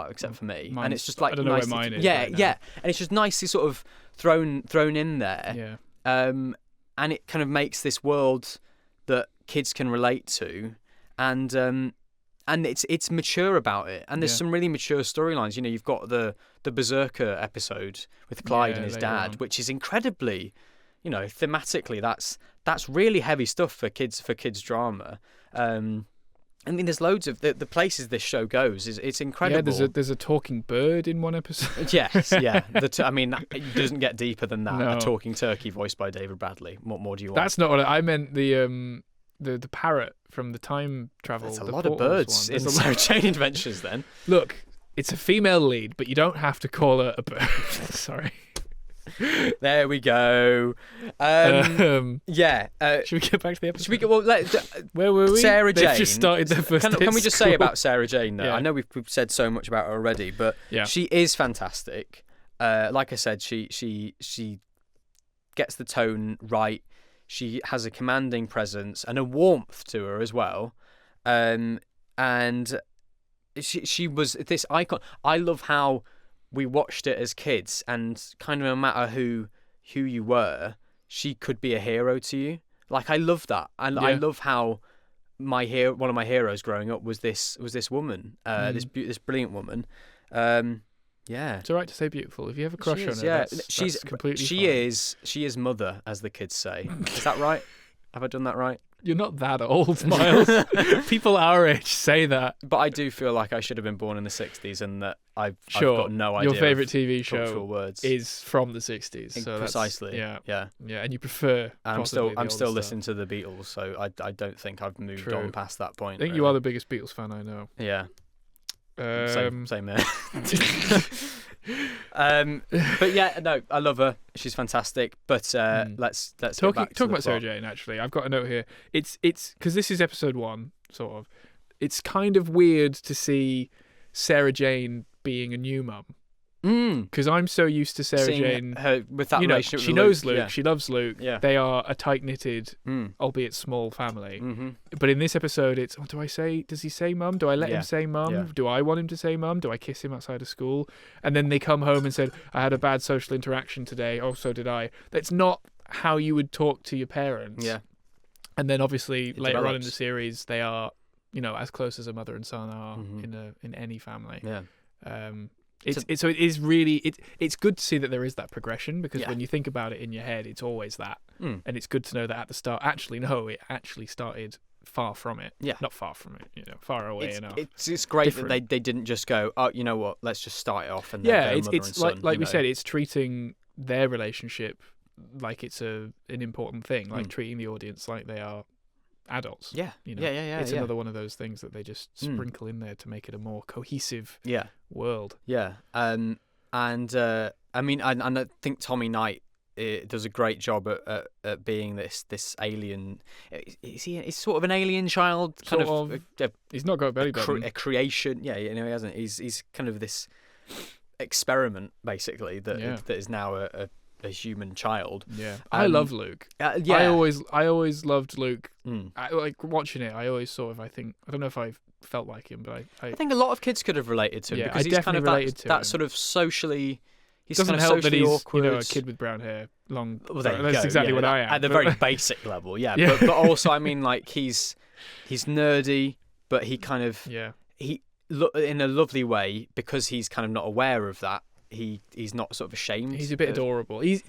except for me, and it's just like, I don't know where mine is. And it's just nicely sort of thrown in there. And it kind of makes this world that kids can relate to, and it's mature about it, and there's some really mature storylines. You've got the Berserker episode with Clyde and his dad, which is incredibly, thematically that's really heavy stuff for kids drama. There's loads of the places this show goes. It's incredible. Yeah, there's a talking bird in one episode. Yes, yeah. It doesn't get deeper than that. No. A talking turkey voiced by David Bradley. What more do you want? That's not what I meant. The parrot from the time travel. There's a lot of birds in Sarah Jane Adventures. Then look, it's a female lead, but you don't have to call her a bird. Sorry. There we go. Should we get back to the episode? Where were we? Sarah Jane. They've just started their first. Can we just say about Sarah Jane though? Yeah. I know we've said so much about her already, but she is fantastic. Like I said, she gets the tone right. She has a commanding presence and a warmth to her as well. And she was this icon. I love how we watched it as kids, and kind of no matter who you were, she could be a hero to you. Like, I love that. And I love how one of my heroes growing up was this woman, this brilliant woman. It's all right to say beautiful. If you have a crush on her, that's completely fine. She is mother, as the kids say. Is that right? Have I done that right? You're not that old, Miles. People our age say that. But I do feel like I should have been born in the 60s, and that I've got no idea. Your favourite TV show words. is from the 60s. So precisely. Yeah, and you prefer. And I'm still listening to the Beatles, so I don't think I've moved on past that point. I think you are the biggest Beatles fan I know. Yeah. Same there. But yeah, no, I love her. She's fantastic. But let's talk about Sarah Jane. Actually, I've got a note here. It's because this is episode 1, sort of. It's kind of weird to see Sarah Jane being a new mum. Because I'm so used to Sarah Jane, her with that relationship. She knows Luke. She loves Luke. Yeah. They are a tight-knitted, albeit small family. Mm-hmm. But in this episode, it's does he say mum? Do I let him say mum? Yeah. Do I want him to say mum? Do I kiss him outside of school? And then they come home and said, I had a bad social interaction today. Oh, so did I. That's not how you would talk to your parents. Yeah. And then obviously later on in the series, they are, as close as a mother and son are in any family. Yeah. It's good to see that there is that progression, because when you think about it in your head, it's always that, and it's good to know that at the start. Actually, no, it actually started far from it. Yeah. Not far from it, far away enough. It's great Different. that they didn't just go, oh, you know what, let's just start it off and it's son, like we said, it's treating their relationship like it's an important thing, like treating the audience like they are adults. Yeah. It's another one of those things that they just sprinkle in there to make it a more cohesive world. Yeah. And I think Tommy Knight does a great job at being this alien. He's sort of an alien child, kind of. He's not got a belly button. A creation. Yeah, he hasn't. He's kind of this experiment, basically, that is now a human child. Yeah, I love Luke. I always loved Luke. Like watching it, I always sort of I don't know if I felt like him, but I think a lot of kids could have related to him because he's kind of that sort of socially. He doesn't kind of help that he's awkward. A kid with brown hair, long. Well, that's exactly what I am. At the very basic level, But also, I mean, like he's nerdy, but he kind of he in a lovely way because he's kind of not aware of that. He's not sort of ashamed. He's a bit adorable. He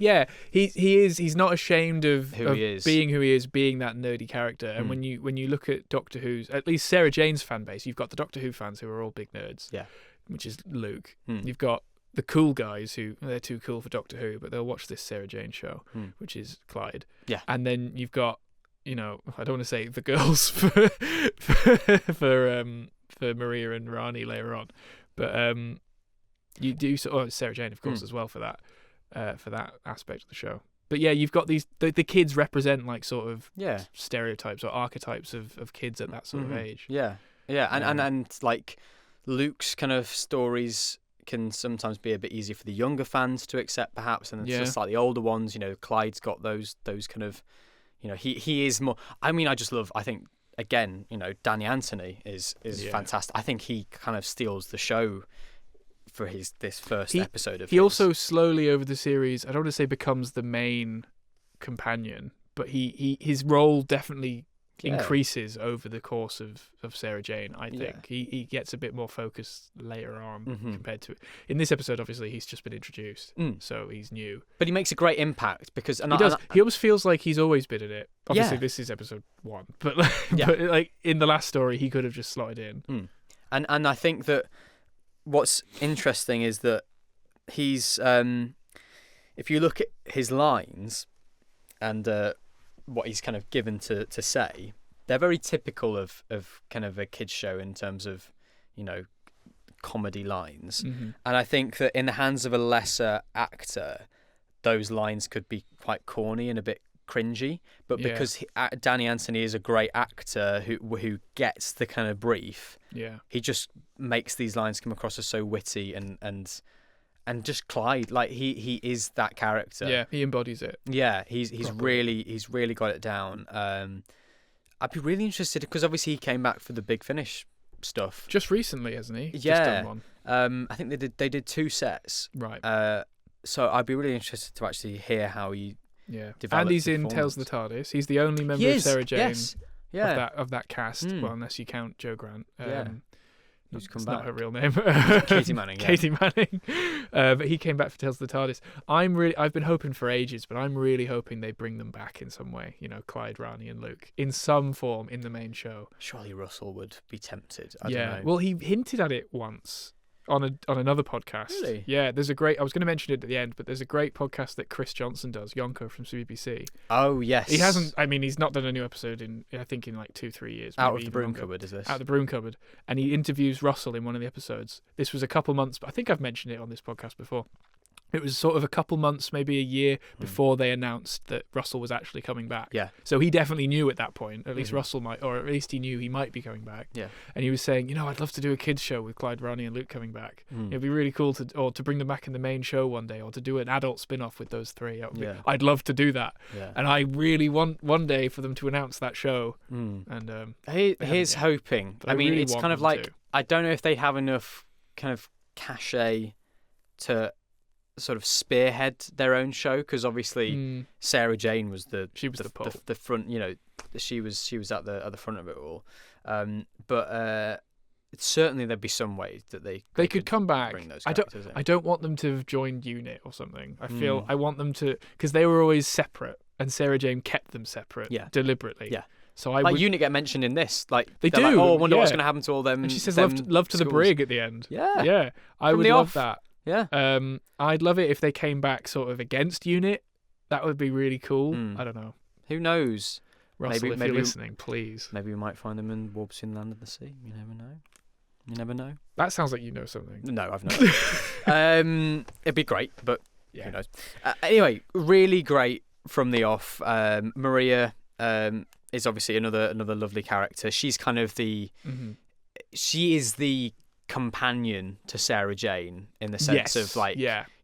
is. He's not ashamed of being who he is, being that nerdy character. And when you look at Doctor Who's, at least Sarah Jane's fan base, you've got the Doctor Who fans who are all big nerds. Yeah, which is Luke. You've got the cool guys who they're too cool for Doctor Who, but they'll watch this Sarah Jane show, which is Clyde. Yeah, and then you've got, I don't want to say the girls for Maria and Rani later on, but you do Sarah Jane, of course, as well for that aspect of the show. But yeah, you've got these the kids represent like sort of stereotypes or archetypes of kids at that sort of age. Yeah, and like Luke's kind of stories can sometimes be a bit easier for the younger fans to accept, perhaps, and it's like the older ones. Clyde's got those kind of, he is more. I mean, I think again, Danny Anthony is fantastic. I think he kind of steals the show for this first episode of. He also slowly over the series, I don't want to say becomes the main companion, but his role definitely increases over the course of Sarah Jane. I think he gets a bit more focused later on compared to in this episode. Obviously, he's just been introduced, so he's new. But he makes a great impact because he almost feels like he's always been in it. Obviously, this is episode 1, but like in the last story, he could have just slotted in. And I think that what's interesting is that he's if you look at his lines and what he's kind of given to say, they're very typical of kind of a kids show in terms of comedy lines. And I think that in the hands of a lesser actor, those lines could be quite corny and a bit cringy, but because Danny Anthony is a great actor who gets the kind of brief, he just makes these lines come across as so witty and just Clyde, like he is that character. Yeah, he embodies it. Yeah, he's really got it down. I'd be really interested because obviously he came back for the Big Finish stuff just recently, hasn't he? Yeah, just done one. I think they did 2 sets. Right. So I'd be really interested to actually hear how he. Yeah, and he's in Tales of the TARDIS. He's the only member of Sarah Jane of that cast. Well, unless you count Jo Grant. Who's come it's back? Not her real name. Katie Manning. Katie Manning. But he came back for Tales of the TARDIS. I've been hoping for ages, but I'm really hoping they bring them back in some way. Clyde, Rani, and Luke in some form in the main show. Surely Russell would be tempted. I don't know. Well, he hinted at it once. On another podcast. Really? Yeah, there's a great. I was going to mention it at the end, but there's a great podcast that Chris Johnson does, Yonko from BBC. Oh yes. He hasn't. I mean, he's not done a new episode in like 2-3 years. Out of the broom cupboard, is this? Out of the broom cupboard, and he interviews Russell in one of the episodes. This was a couple months. I think I've mentioned it on this podcast before. It was sort of a couple months, maybe a year before they announced that Russell was actually coming back. Yeah. So he definitely knew at that point, at least Russell might, or at least he knew he might be coming back. Yeah. And he was saying, I'd love to do a kids show with Clyde, Ronnie and Luke coming back. It'd be really cool to bring them back in the main show one day, or to do an adult spin-off with those 3. I'd love to do that. Yeah. And I really want one day for them to announce that show. And here's hoping. I mean, really it's kind of like, I don't know if they have enough kind of cachet to sort of spearhead their own show, because obviously Sarah Jane was the front, she was at the front of it all, but certainly there'd be some ways that they could come back. Bring those I don't want them to have joined UNIT or something. I feel I want them to, because they were always separate and Sarah Jane kept them separate deliberately. So I like would... Unit get mentioned in this. Like they do. Like, oh, I wonder what's going to happen to all them. And she says love to schools. the brig at the end. Yeah. Yeah. I From would the love off. that. Yeah. I'd love it if they came back sort of against Unit. That would be really cool. I don't know. Who knows? Russell, if you're listening, please. Maybe we might find them in Warpsing Land of the Sea. You never know. You never know. That sounds like you know something. No, I've not. It'd be great, but who knows? Anyway, really great from the off. Maria is obviously another lovely character. She's kind of she is the companion to Sarah Jane in the sense of like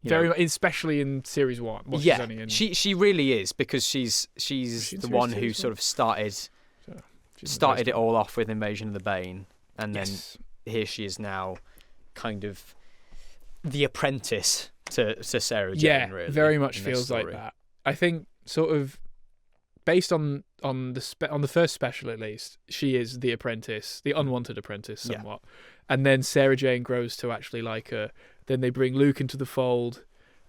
very much, especially in series 1. She really is, because she's the one who sort of started it all off with Invasion of the Bane, and then here she is now, kind of the apprentice to Sarah Jane. Really, very much feels like that. I think sort of based on the first special at least, she is the apprentice, the unwanted apprentice somewhat. And then Sarah Jane grows to actually like her. Then they bring Luke into the fold,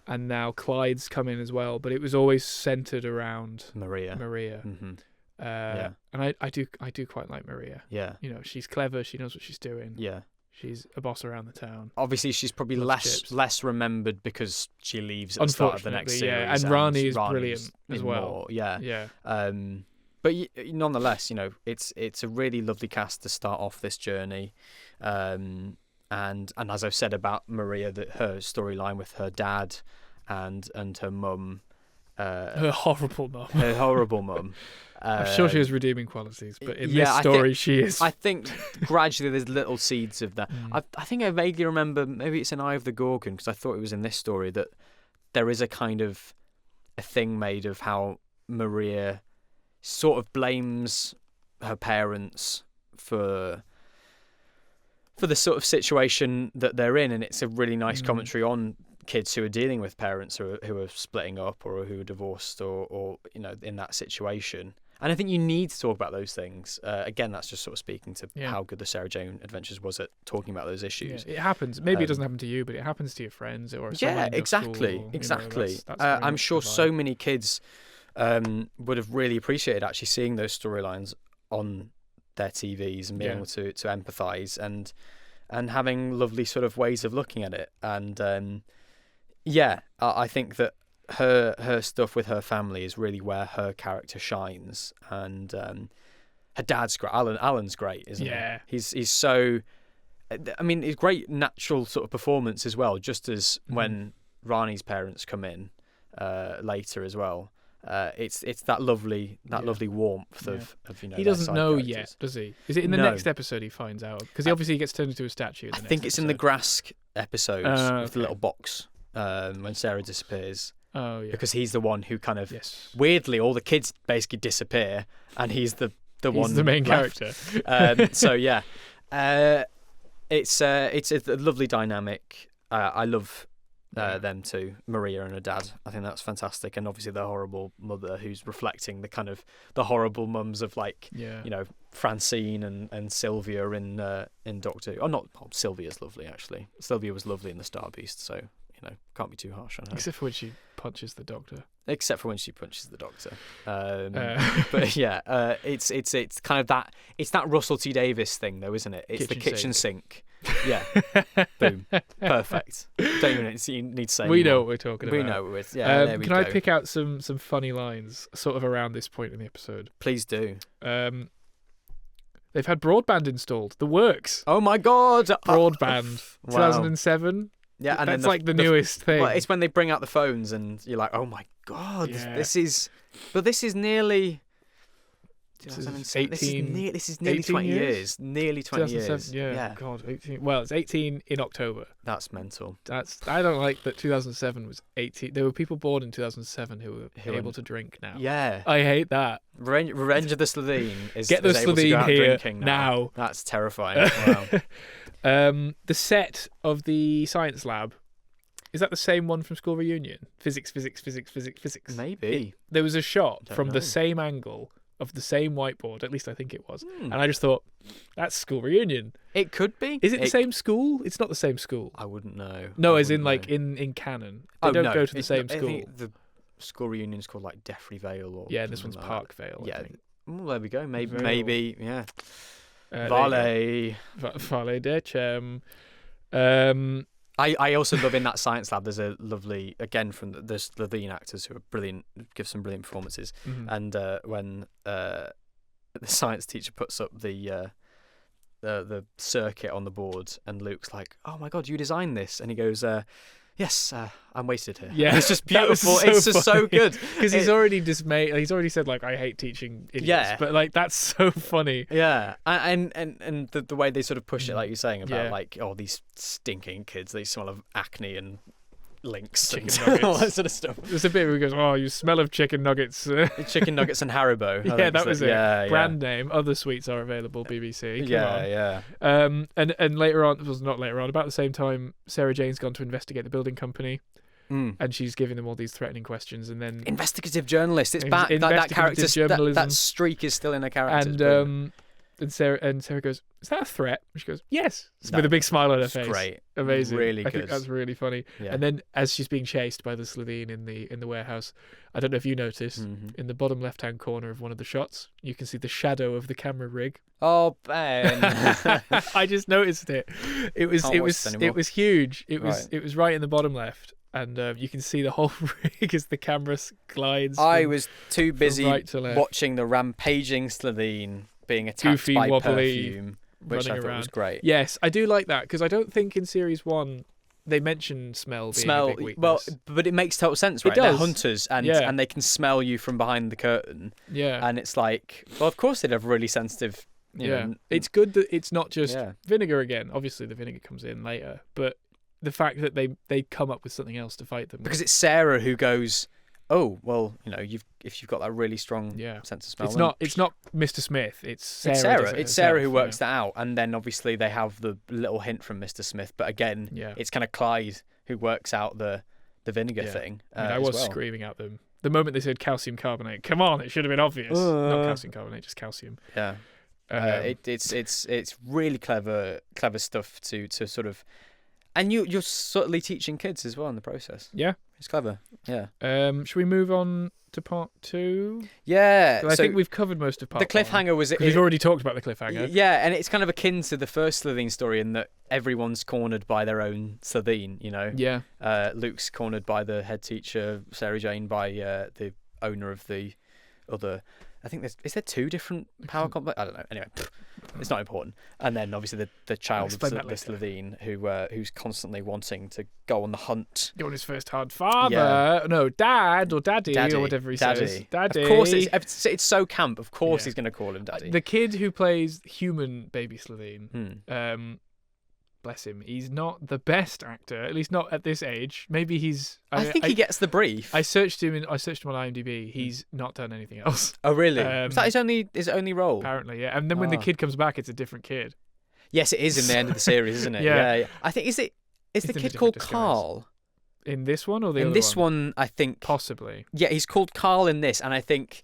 and now Clyde's come in as well. But it was always centered around Maria. Mm-hmm. And I do quite like Maria. Yeah. You know, she's clever. She knows what she's doing. Yeah. She's a boss around the town. Obviously, she's probably less remembered because she leaves at the start of the next series. Yeah. And Rani is brilliant as well. More. Yeah. Yeah. But nonetheless, you know, it's a really lovely cast to start off this journey. And as I've said about Maria, that her storyline with her dad and her mum, her horrible mum. I'm sure she has redeeming qualities, but in this story, she is. I think gradually there's little seeds of that. I think I vaguely remember, maybe it's in Eye of the Gorgon, because I thought it was in this story, that there is a kind of a thing made of how Maria sort of blames her parents for the sort of situation that they're in, and it's a really nice commentary on kids who are dealing with parents who are splitting up or who are divorced or you know, in that situation. And I think you need to talk about those things. Again, that's just sort of speaking to how good the Sarah Jane Adventures was at talking about those issues. Yeah, it happens. Maybe it doesn't happen to you, but it happens to your friends or someone in your exactly. school, Exactly. You know, that's I'm sure so many kids would have really appreciated actually seeing those storylines on their TVs and being able to empathise and having lovely sort of ways of looking at it. And I think that her stuff with her family is really where her character shines. And her dad's great. Alan's great, isn't he? Yeah. He's so... I mean, it's great natural sort of performance as well, just as when Rani's parents come in later as well. It's that lovely warmth of you know. He doesn't know characters. Yet, does he? Is it in the next episode he finds out? Because he obviously gets turned into a statue. I think it's in the Grask episode with the little box when Sarah disappears. Oh yeah. Because he's the one who kind of weirdly all the kids basically disappear and he's the one the main left. character. So yeah, it's a lovely dynamic. I love. Them two, Maria and her dad. I think that's fantastic, and obviously the horrible mother who's reflecting the kind of the horrible mums of like you know, Francine and Sylvia in Doctor Who. Oh, not Sylvia's lovely actually. Sylvia was lovely in the Star Beast, so you know, can't be too harsh on her. Except for when she punches the Doctor. But yeah, it's kind of that. It's that Russell T Davies thing, though, isn't it? It's the kitchen sink. Yeah, boom, perfect. Don't even need to say. We know what we're talking about. We know it. Yeah. There we can go. I pick out some funny lines, sort of around this point in the episode? Please do. They've had broadband installed. The works. Oh my god! Broadband. 2007. Yeah, and that's like the newest thing. Well, it's when they bring out the phones and you're like, oh my god, this is nearly. 2018. This is nearly 20 years. Nearly 20 years. Yeah. God, 18. Well, it's 18 in October. That's mental. I don't like that 2007 was 18. There were people born in 2007 who were able to drink now. Yeah. I hate that. Revenge of the Slitheen is Get the Slitheen here now. That's terrifying. Wow. The set of the science lab, is that the same one from School Reunion? Physics. Maybe. There was a shot from the same angle of the same whiteboard, at least I think it was. And I just thought, that's School Reunion. It could be. Is it the same school? It's not the same school. I wouldn't know. No, as in like in canon. They don't go to the same school. I think the School Reunion is called like Deffrey Vale or this one's like Park Vale. Yeah, I think. there we go. Maybe, yeah. Valet de Chem. I also love in that science lab. There's a lovely, again from the Slitheen actors who are brilliant, give some brilliant performances. And when the science teacher puts up the circuit on the board, and Luke's like, "Oh my God, you designed this?" And he goes, "Yes, I'm wasted here." Yeah, it's just beautiful. It's just so good because he's already dismayed. He's already said like, "I hate teaching idiots." Yeah, but like that's so funny. Yeah, and the way they sort of push it, like you're saying about like, oh, these stinking kids, they smell of acne and links, chicken and nuggets, all that sort of stuff. There's a bit where he goes, "Oh, you smell of chicken nuggets." Chicken nuggets and Haribo. Yeah, that was it. Yeah, brand name. Other sweets are available. BBC. Yeah. And later on, it was not later on. About the same time, Sarah Jane's gone to investigate the building company. And she's giving them all these threatening questions, and then investigative journalist. It's back. That character, that streak is still in a character. And Sarah goes, "Is that a threat?" And she goes, "Yes," with a big smile on her face. Great, amazing, really good. I think that's really funny. Yeah. And then as she's being chased by the Slitheen in the warehouse, I don't know if you noticed, in the bottom left-hand corner of one of the shots, you can see the shadow of the camera rig. Oh, Ben! I just noticed it. It was huge. It was right in the bottom left. And you can see the whole rig as the camera glides. I was too busy watching the rampaging Slitheen being attacked Goofy, by wobbly, perfume, which I thought was great. Yes, I do like that, because I don't think in series 1 they mention smell being a big weakness. Well, but it makes total sense, right? They're hunters, and they can smell you from behind the curtain. Yeah. And it's like, well, of course they'd have really sensitive. You know, it's good that it's not just vinegar again. Obviously, the vinegar comes in later, but the fact that they come up with something else to fight them. Because it's Sarah who goes, "Oh, well, you know, if you've got that really strong sense of smell." It's not Mr. Smith. It's Sarah. It's Sarah who works that out, and then obviously they have the little hint from Mr. Smith. But again, it's kind of Clyde who works out the vinegar thing. I was screaming at them the moment they said calcium carbonate. Come on, it should have been obvious. Not calcium carbonate, just calcium. Yeah. It's really clever stuff to sort of. And you're subtly teaching kids as well in the process. Yeah. It's clever. Yeah. Should we move on to part 2? Yeah. I think we've covered most of part 1. The cliffhanger was... We've already talked about the cliffhanger. Yeah, and it's kind of akin to the first Slitheen story in that everyone's cornered by their own Slitheen, you know? Yeah. Luke's cornered by the head teacher, Sarah Jane by the owner of the other... I think is there 2 different power complex? I don't know. Anyway, it's not important. And then obviously the child of the Slitheen who's constantly wanting to go on the hunt. You're his first hard father. No, dad or daddy or whatever he says. Daddy. Of course, it's so camp. Of course he's going to call him daddy. The kid who plays human baby Slitheen, bless him, he's not the best actor, at least not at this age. Maybe he's... I think he gets the brief. I searched him on IMDb. He's not done anything else. Oh, really? Is that his only role? Apparently, yeah. And then when the kid comes back, it's a different kid. Yes, it is in the end of the series, isn't it? Yeah. I think, is the kid called Carl? In this one or the other one? In this one, I think... Possibly. Yeah, he's called Carl in this, and I think...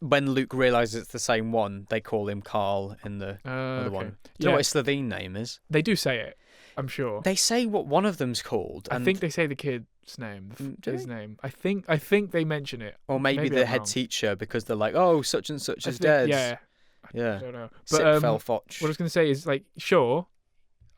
When Luke realises it's the same one, they call him Carl in the other one. Do you know what his Slitheen name is? They do say it, I'm sure. They say what one of them's called. I think they say the kid's name, his name. I think they mention it. Or maybe the head teacher, because they're like, oh, such and such is dead. Yeah. I don't know. But fell fotch. What I was going to say is, like, sure,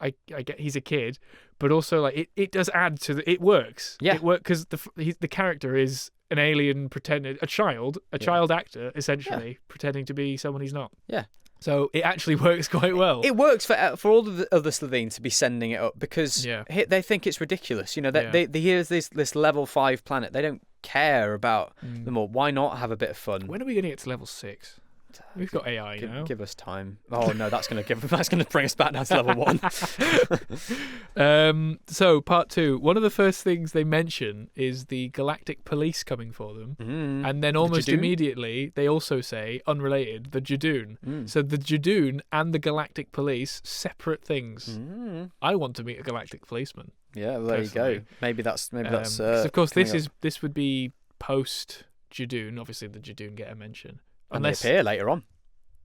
I get he's a kid, but also like it does add to it works. Yeah. It works because the character is an alien a child actor essentially pretending to be someone he's not. Yeah. So it actually works quite well. It works for all of the other Slitheen to be sending it up because they think it's ridiculous. You know, they here's this level 5 planet. They don't care about them all. Why not have a bit of fun? When are we going to get to level 6? We've got AI now. Give us time. Oh no, that's going to bring us back down to level 1. So part 2. One of the first things they mention is the Galactic Police coming for them, and then almost immediately they also say, unrelated, the Jadoon. So the Jadoon and the Galactic Police, separate things. I want to meet a Galactic policeman. Yeah, well, there you go. Maybe that's. Of course, this would be post Jadoon. Obviously, the Jadoon get a mention. Unless they appear later on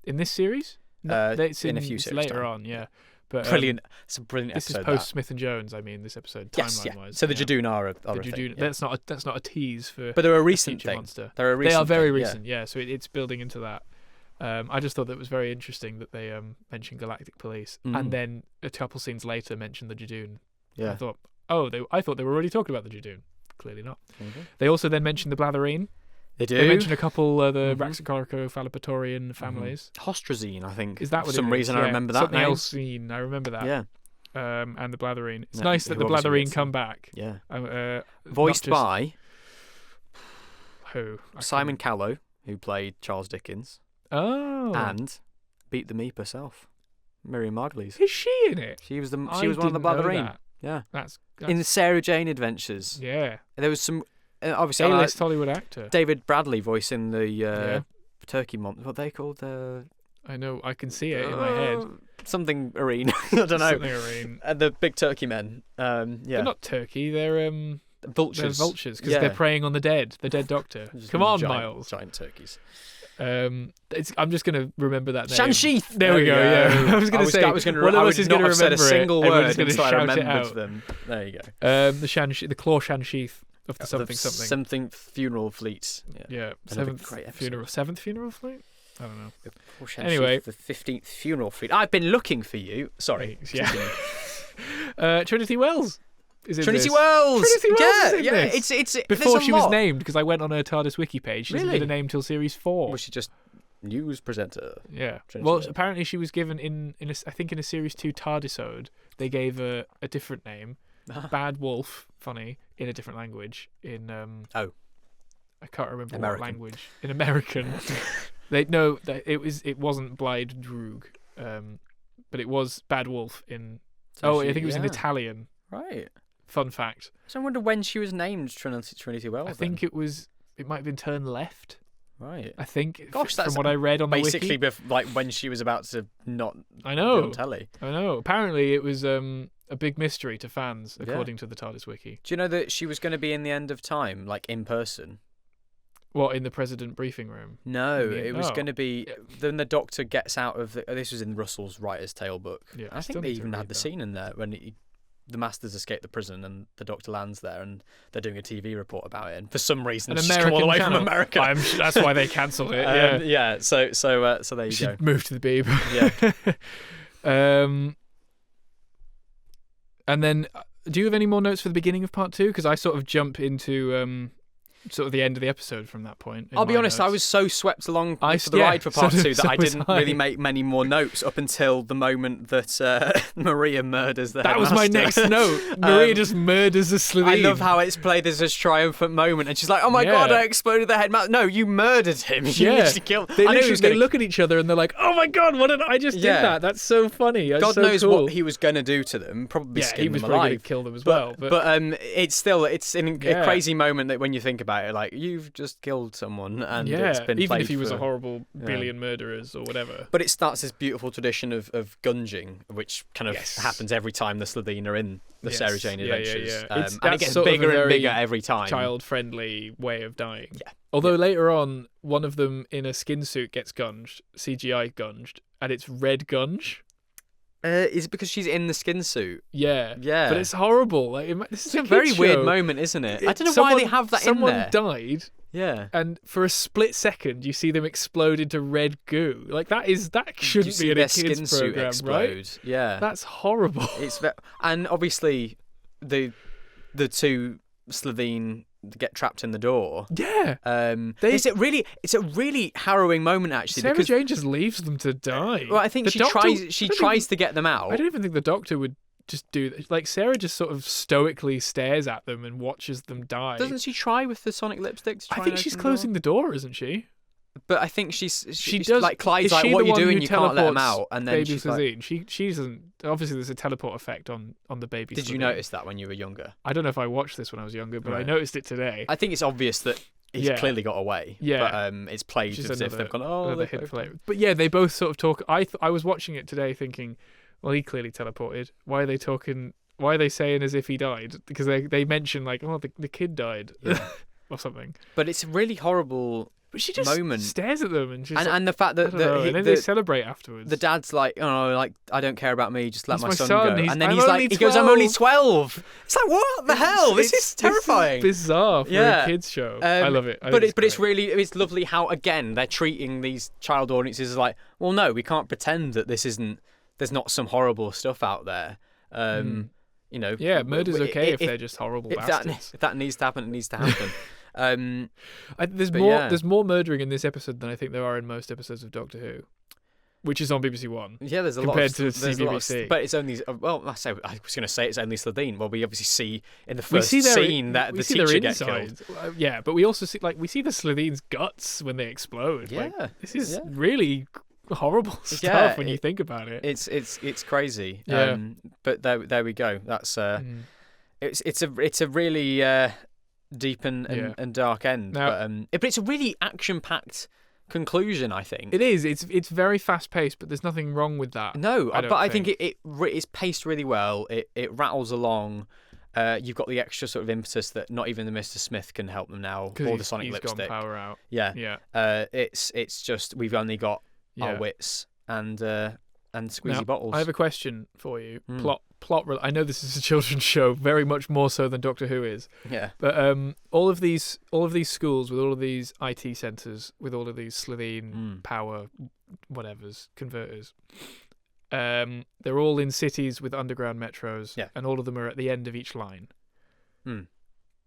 in this series. It's in a few series later on, yeah. But brilliant. It's a brilliant episode. This is post Smith and Jones. I mean, this episode timeline wise. So the Jadoon are a thing. That's not a tease for. But they're a recent thing. Monster. They are very recent. Yeah. So it's building into that. I just thought that it was very interesting that they mentioned Galactic Police, and then a couple scenes later mentioned the Judoon. Yeah. I thought, I thought they were already talking about the Judoon. Clearly not. They also then mentioned the Blathereen. They do. They mentioned a couple the Raxacorico-Fallopatorian families. Hostrazine, I think. Is that what For some reason I remember that something name. else seen. I remember that. Yeah. And the Blathereen. It's nice that the Blathereen come back. Yeah. Voiced by who? Simon Callow, who played Charles Dickens. Oh. And Beat the Meep herself, Miriam Margolyes. Is she in it? She was one of the Blathereen. Yeah. That's in the Sarah Jane Adventures. Yeah. There was some obviously A-list Hollywood actor. David Bradley voicing the turkey monster. What are they called? I know. I can see it in my head. Something arene. I don't know. Something arene. The big turkey men. Yeah. They're not turkey. They're vultures. They're vultures because they're preying on the dead. The dead doctor. Come on, Miles. Giant turkeys. I'm just going to remember that name. Shansheath. There we go. Yeah. I was going to say. One of us is going to remember a single word until I remembered them. There you go. The Claw Shansheath of the something. Something funeral fleet. Yeah. Seventh funeral fleet. I don't know. Anyway, the 15th funeral fleet. I've been looking for you. Sorry. Yeah. Trinity Wells. Trinity Wells. Yeah. It's before she was named, because I went on her TARDIS wiki page. She hasn't been named till series 4. Was she just news presenter? Yeah. Well, apparently she was given in a series 2 TARDISode. They gave her a different name, Bad Wolf. Funny, in a different language. I can't remember what language. In American. It wasn't Blythe Droog, but it was Bad Wolf in. I think it was in Italian. Right. Fun fact. So I wonder when she was named Trinity Wells. I think it might have been Turn Left. Right. I think. Gosh, that's from what I read on the wiki. Basically, like when she was about to not. I know. Be on telly. I know. Apparently, it was a big mystery to fans, according to the TARDIS wiki. Do you know that she was going to be in the End of Time, like in person? What, in the President briefing room? No, it was going to be. Then the Doctor gets out of this was in Russell's Writer's Tale book. Yeah, I think they even had the scene in there when the Masters escape the prison and the Doctor lands there and they're doing a TV report about it. And for some reason, it's come all the way from America. That's why they cancelled it. Yeah. So there you go. Moved to the Beeb. Yeah. And then, do you have any more notes for the beginning of part 2? Because I sort of jump into sort of the end of the episode from that point. I'll be honest, I was so swept along for the ride for part 2 that I didn't really make many more notes up until the moment that Maria murders the That headmaster. was my next note. Maria just murders the Slitheen. I love how it's played as a triumphant moment, and she's like, "Oh my god, I exploded the headmaster." No, you murdered him. You literally killed. They look at each other and they're like, "Oh my god, what did I just did that? That's so funny." God knows what he was going to do to them. Probably skin them alive. He was probably going to kill them as well. But it's a crazy moment that when you think about it, like you've just killed someone, and it's been even played if he was a horrible billion murderers or whatever. But it starts this beautiful tradition of gunging, which kind of happens every time the Slitheen are in the Sarah Jane Adventures. And it gets bigger and bigger every time. Child-friendly way of dying. Yeah. Although later on, one of them in a skin suit gets gunged, CGI gunged, and it's red gunge. Is it because she's in the skin suit? Yeah. But it's horrible. It's a very weird moment, isn't it? I don't know why they have that in there. Someone died. Yeah. And for a split second, you see them explode into red goo. Like that shouldn't be in a kids program, right? Yeah. That's horrible. And obviously, the two Slitheen get trapped in the door. Yeah. It's a really harrowing moment actually. Sarah Jane just leaves them to die. Well, I think she tries to get them out. I don't even think the Doctor would just do that. Like Sarah just sort of stoically stares at them and watches them die. Doesn't she try with the sonic lipstick? I think she's closing the door, isn't she? But I think she does. Like Clyde's like, "What are you doing? You can't let them out." And then she's like, she doesn't. Obviously, there's a teleport effect on the baby. Did you notice that when you were younger? I don't know if I watched this when I was younger, but I noticed it today. I think it's obvious that he's clearly got away. Yeah, but it's played as if they've gone. Oh, another hit play. But yeah, they both sort of talk. I was watching it today, thinking, well, he clearly teleported. Why are they talking? Why are they saying as if he died? Because they mention like, oh, the kid died, or something. But it's really horrible. But she just moment. stares at them, and she's and the fact that and then they celebrate afterwards. The dad's like, oh, like I don't care about me, just let my son go. And then he goes, I'm only 12. It's like, what the hell? This is terrifying. This is bizarre for a kids show. I love it. But it's lovely how again they're treating these child audiences as like, well, no, we can't pretend that there's not some horrible stuff out there. You know, murder's okay if they're just horrible bastards. If that needs to happen, it needs to happen. There's more murdering in this episode than I think there are in most episodes of Doctor Who, which is on BBC One. Yeah, there's a lot compared to CBBC. But it's only I was going to say it's only Slitheen. Well, we obviously see in the first scene that the teacher gets killed. Yeah, but we also see the Slitheen's guts when they explode. Yeah, this is really horrible stuff when you think about it. It's crazy. Yeah. But there we go. That's it's a really deep and dark end. Now, but it's a really action-packed conclusion, I think. It is. It's very fast-paced, but there's nothing wrong with that. No, I think it's paced really well. It rattles along. You've got the extra sort of impetus that not even the Mr. Smith can help them now, or the Sonic Lipstick. He's gone power out. Yeah. It's just we've only got our wits and squeezy bottles. I have a question for you. Plot. I know this is a children's show, very much more so than Doctor Who is. Yeah. But all of these schools with all of these IT centres with all of these Slitheen power, converters. They're all in cities with underground metros, and all of them are at the end of each line.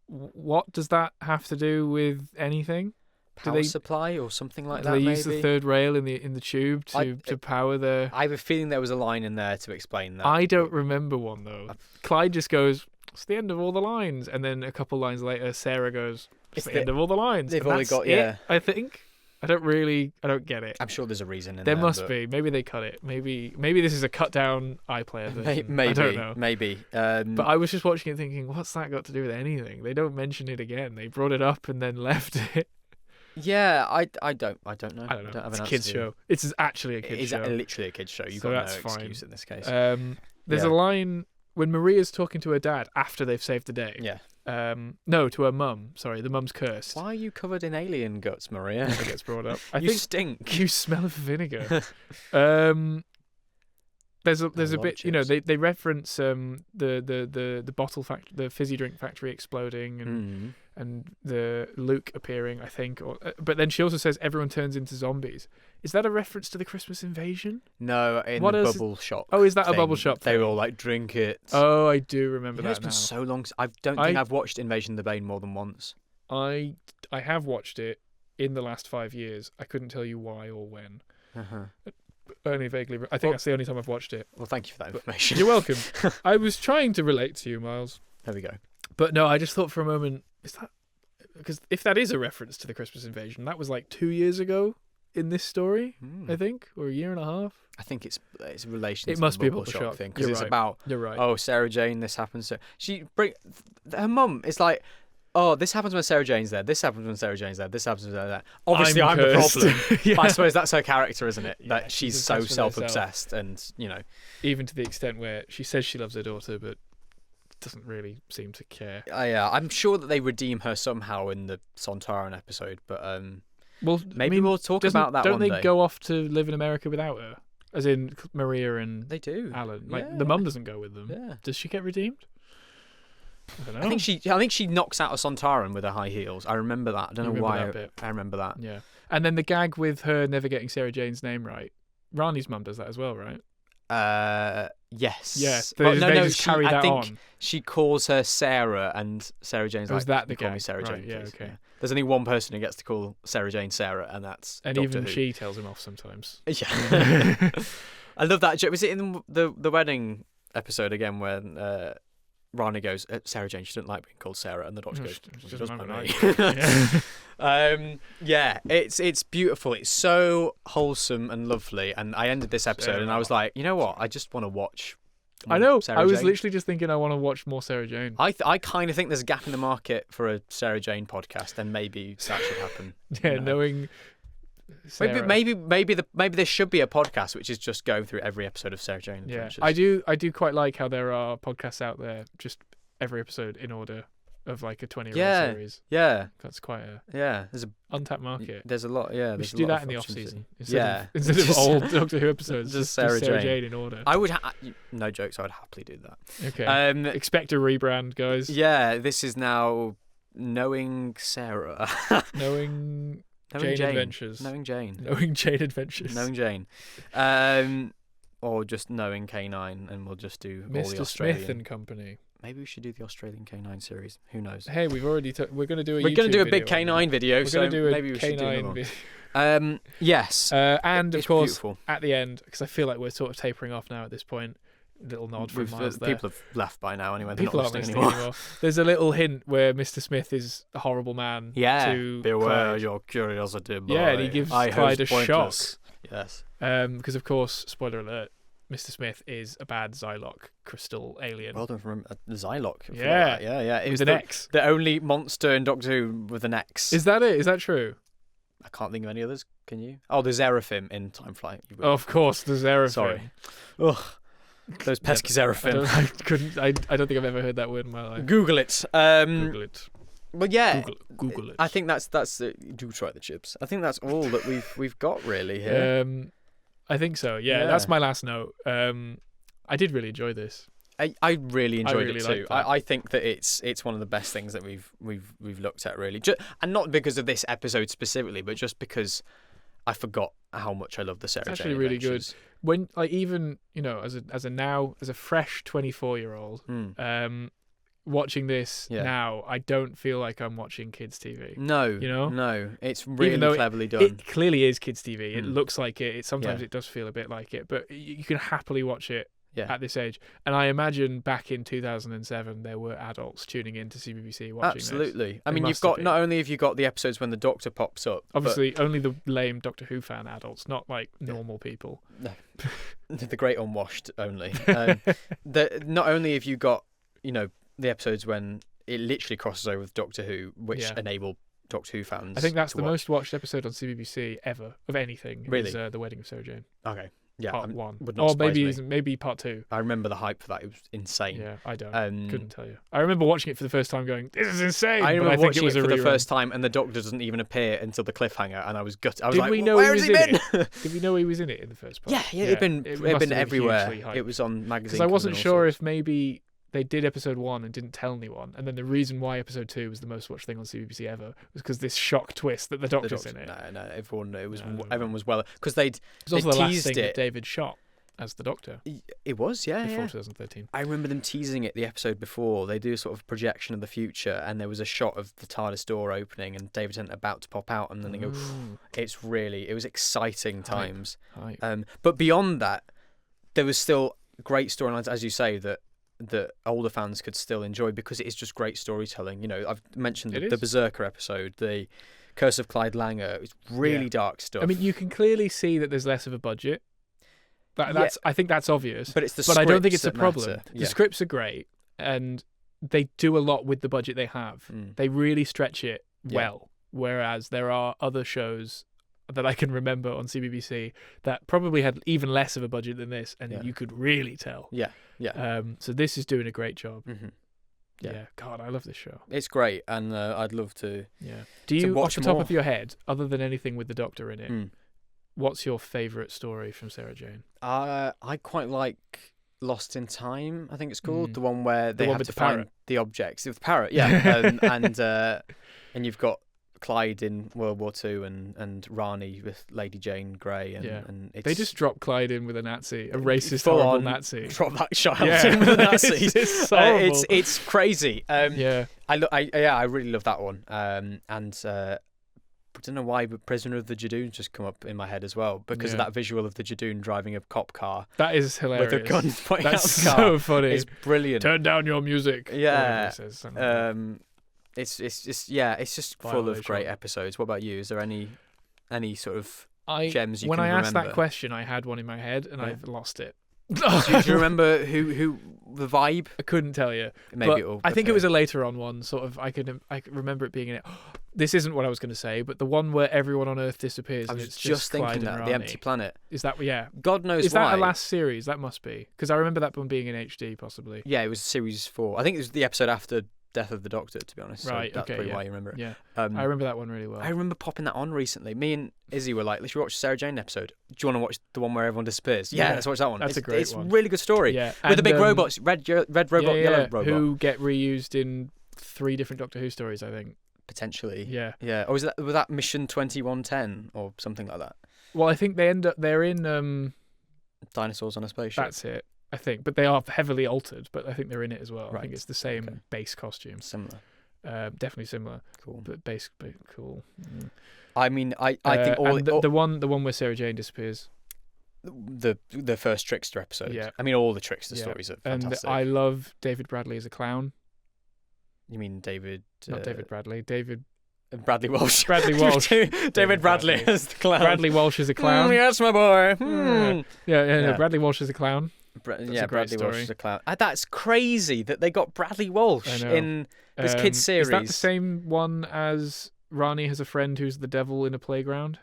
What does that have to do with anything? Power supply or something like that. Do they use the third rail in the tube to power the? I have a feeling there was a line in there to explain that. I don't remember one though. Clyde just goes, "It's the end of all the lines," and then a couple lines later, Sarah goes, "It's the end of all the lines." They've only got I think. I don't get it. I'm sure there's a reason in there. There must be. Maybe they cut it. Maybe this is a cut down iPlayer version. Maybe. I don't know. Maybe. But I was just watching it thinking, what's that got to do with anything? They don't mention it again. They brought it up and then left it. Yeah, I don't know. I don't know. It's a kids show. It's actually a kids show. It's literally a kids show. You've got no excuse in this case. There's a line when Maria's talking to her dad after they've saved the day. Yeah. No, to her mum. Sorry, the mum's cursed. Why are you covered in alien guts, Maria? That gets brought up. I think you stink. You smell of vinegar. There's a bit, you know, they reference the bottle the fizzy drink factory exploding and the Luke appearing, I think. But then she also says everyone turns into zombies. Is that a reference to the Christmas invasion? No, the bubble shop. Oh, is that a bubble shop? They were all like, drink it. Oh, I do remember that. It's been so long. I don't think I've watched Invasion of the Bane more than once. I have watched it in the last 5 years. I couldn't tell you why or when. Only vaguely. I think that's the only time I've watched it. Well, thank you for that information. You're welcome. I was trying to relate to you, Miles. There we go. But no, I just thought for a moment, is that because if that is a reference to the Christmas invasion, that was like 2 years ago in this story, I think, or a year and a half. I think it's a relation. It to must the be a bubble bubble shop thing because You're it's right. about. You're right. Oh, Sarah Jane, this happens. Her mum is like, oh, this happens when Sarah Jane's there. This happens when Sarah Jane's there. This happens when that. Obviously, I'm the problem. Yeah. But I suppose that's her character, isn't it? Yeah, that she's so self-obsessed, and even to the extent where she says she loves her daughter, but doesn't really seem to care. Yeah, I'm sure that they redeem her somehow in the Sontaran episode, but well, maybe we'll talk about that one day. Don't they go off to live in America without her? As in Maria and they do. Alan. Like the mum doesn't go with them. Yeah. Does she get redeemed? I don't know. I think she knocks out a Sontaran with her high heels. I remember that. I don't know why. I remember that. Yeah. And then the gag with her never getting Sarah Jane's name right. Rani's mum does that as well, right? Yes. Yeah. But no, I think she calls her Sarah, and Sarah Jane's like, that the call gag? me Sarah Jane, yeah, please. Okay. Yeah. There's only one person who gets to call Sarah Jane Sarah, and that's and Doctor even Who. she tells him off sometimes. Yeah. I love that joke. Was it in the wedding episode again when Rani goes, Sarah Jane, she doesn't like being called Sarah, and the doctor goes, she doesn't like me. Yeah, it's beautiful. It's so wholesome and lovely. And I ended this episode and I was like, you know what? I just want to watch I know. Sarah I was Jane. literally just thinking I want to watch more Sarah Jane. I kind of think there's a gap in the market for a Sarah Jane podcast, and maybe that should happen. Yeah, knowing Sarah. Maybe there should be a podcast which is just going through every episode of Sarah Jane Adventures. Yeah, I do quite like how there are podcasts out there just every episode in order. of like a 20-year-old series. Yeah. That's quite a there's a untapped market. There's a lot. Yeah, we should do that in the off season instead instead of old Doctor Who episodes. Just Sarah Jane. Jane in order. I would no jokes. I would happily do that. Okay. Expect a rebrand, guys. Yeah, this is now Knowing Sarah. Knowing Jane Adventures. Knowing Jane. Knowing Jane Adventures. Knowing Jane. Or just Knowing K9, and we'll just do all the Australian. Smith and Company. Maybe we should do the Australian K9 series. Who knows? Hey, we've already. We're going to do a. We're going to do a big K9 video. We're going to do a maybe we should do another one. Yes. And of course, beautiful. At the end, because I feel like we're sort of tapering off now at this point. Little nod from Miles there. People have left by now anyway. They're people not aren't listening anymore. There's a little hint where Mr. Smith is a horrible man. Yeah. To beware Clyde. your curiosity, boy. Yeah, and he gives Clyde a shock. Yes. Because of course, spoiler alert, Mr. Smith is a bad Xyloc crystal alien. Well done from Xyloc. Yeah. Yeah. It was an X. The only monster in Doctor Who with an X. Is that it? Is that true? I can't think of any others. Can you? Oh, the Xeraphim in Time Flight. Of course, the Xeraphim. Sorry. Ugh. Those pesky Xeraphim. I don't think I've ever heard that word in my life. Google it. Google it. Well, yeah. Google it. I think that's do try the chips. I think that's all that we've got really here. I think so. Yeah, that's my last note. I did really enjoy this. I really enjoyed it too. I think that it's one of the best things that we've looked at really, and not because of this episode specifically, but just because I forgot how much I love the Sarah Jane. It's actually really good. When even as a fresh 24-year-old, watching this now, I don't feel like I'm watching kids' TV. No, no, it's really cleverly done. It clearly is kids' TV. It looks like it. Sometimes it does feel a bit like it, but you can happily watch it. At this age. And I imagine back in 2007 there were adults tuning in to CBBC watching Absolutely. this. I mean, you've got not only have you got the episodes when the Doctor pops up. Obviously, only the lame Doctor Who fan adults, not like normal people. No. The great unwashed only. Not only have you got, the episodes when it literally crosses over with Doctor Who, which enable Doctor Who fans. I think that's the most watched episode on CBBC ever of anything. Really? Is The Wedding of Sarah Jane. Okay. Yeah, part 1. Would not maybe part 2. I remember the hype for that. It was insane. Yeah, I don't. Couldn't tell you. I remember watching it for the first time going, this is insane. I remember watching it for the first time and the Doctor doesn't even appear until the cliffhanger and I was gutted. I was Did like, we know where has he been? Did we know he was in it in the first part? Yeah, it'd been everywhere. It was on magazines. Because I wasn't sure if maybe they did episode 1 and didn't tell anyone, and then the reason why episode 2 was the most watched thing on CBBC ever was because this shock twist that the Doctor's in it. No, everyone was well because it was also the last thing it. that David shot as the Doctor. It was, before 2013. I remember them teasing it the episode before. They do a sort of projection of the future, and there was a shot of the TARDIS door opening and David Tennant about to pop out, and then they go. It was exciting times. Hype. But beyond that, there was still great storylines, as you say, that older fans could still enjoy because it is just great storytelling. I've mentioned the Berserker episode, the Curse of Clyde Langer. It's really dark stuff. I mean, you can clearly see that there's less of a budget. I think that's obvious. But I don't think it's a problem. Matter. The scripts are great, and they do a lot with the budget they have. They really stretch it well. Whereas there are other shows that I can remember on CBBC that probably had even less of a budget than this, and you could really tell. Yeah. So this is doing a great job. Mm-hmm. Yeah. God, I love this show. It's great, and I'd love to. Yeah. Do you, off the top of your head, other than anything with the Doctor in it, what's your favourite story from Sarah Jane? I quite like Lost in Time, I think it's called. The one where they have to find the objects. The parrot, yeah. And you've got Clyde in World War II and Rani with Lady Jane Grey. And they just drop Clyde in with a Nazi, a racist, horrible Nazi. Drop that child in with a Nazi. It's crazy. I really love that one. I don't know why, but Prisoner of the Jadoon just come up in my head as well because of that visual of the Jadoon driving a cop car. That is hilarious. With a gun pointing out the car. So funny. It's brilliant. Turn down your music. Yeah. It's just full of great episodes. What about you? Is there any sort of gems you can remember? When I asked that question, I had one in my head and I've lost it. Do you remember who the vibe? I couldn't tell you. I think it was a later on one. Sort of, I can remember it being in it. This isn't what I was going to say, but the one where everyone on Earth disappears. I was and it's just thinking Clyde that the Empty Planet. Is that God knows why. Is that a last series? That must be because I remember that one being in HD, possibly. Yeah, it was series 4. I think it was the episode after Death of the Doctor, to be honest. Right, so that's okay, probably why you remember it. Yeah, I remember that one really well. I remember popping that on recently. Me and Izzy were like, let's watch the Sarah Jane episode. Do you want to watch the one where everyone disappears? Yeah, let's watch that one. That's a great one. It's a really good story. Yeah. With the big robots, red robot, yellow robot. Who get reused in 3 different Doctor Who stories, I think. Potentially. Yeah. Yeah. Or was that Mission 2110 or something like that? Well, I think they're in... Dinosaurs on a Spaceship. That's it, I think. But they are heavily altered, but I think they're in it as well. Right. I think it's the same base costume. Similar. Definitely similar. Cool. But cool. Mm. I mean, I think the one where Sarah Jane disappears. The first Trickster episode. Yeah. I mean, all the Trickster stories are fantastic. And I love David Bradley as a clown. You mean David? Not David Bradley. Bradley Walsh. Bradley Walsh. David Bradley as the clown. Bradley Walsh is a clown. Yes, my boy. No, Bradley Walsh is a clown. Bradley Walsh is a clown. That's crazy that they got Bradley Walsh in this kids series. Is that the same one as Rani has a friend who's the devil in a playground?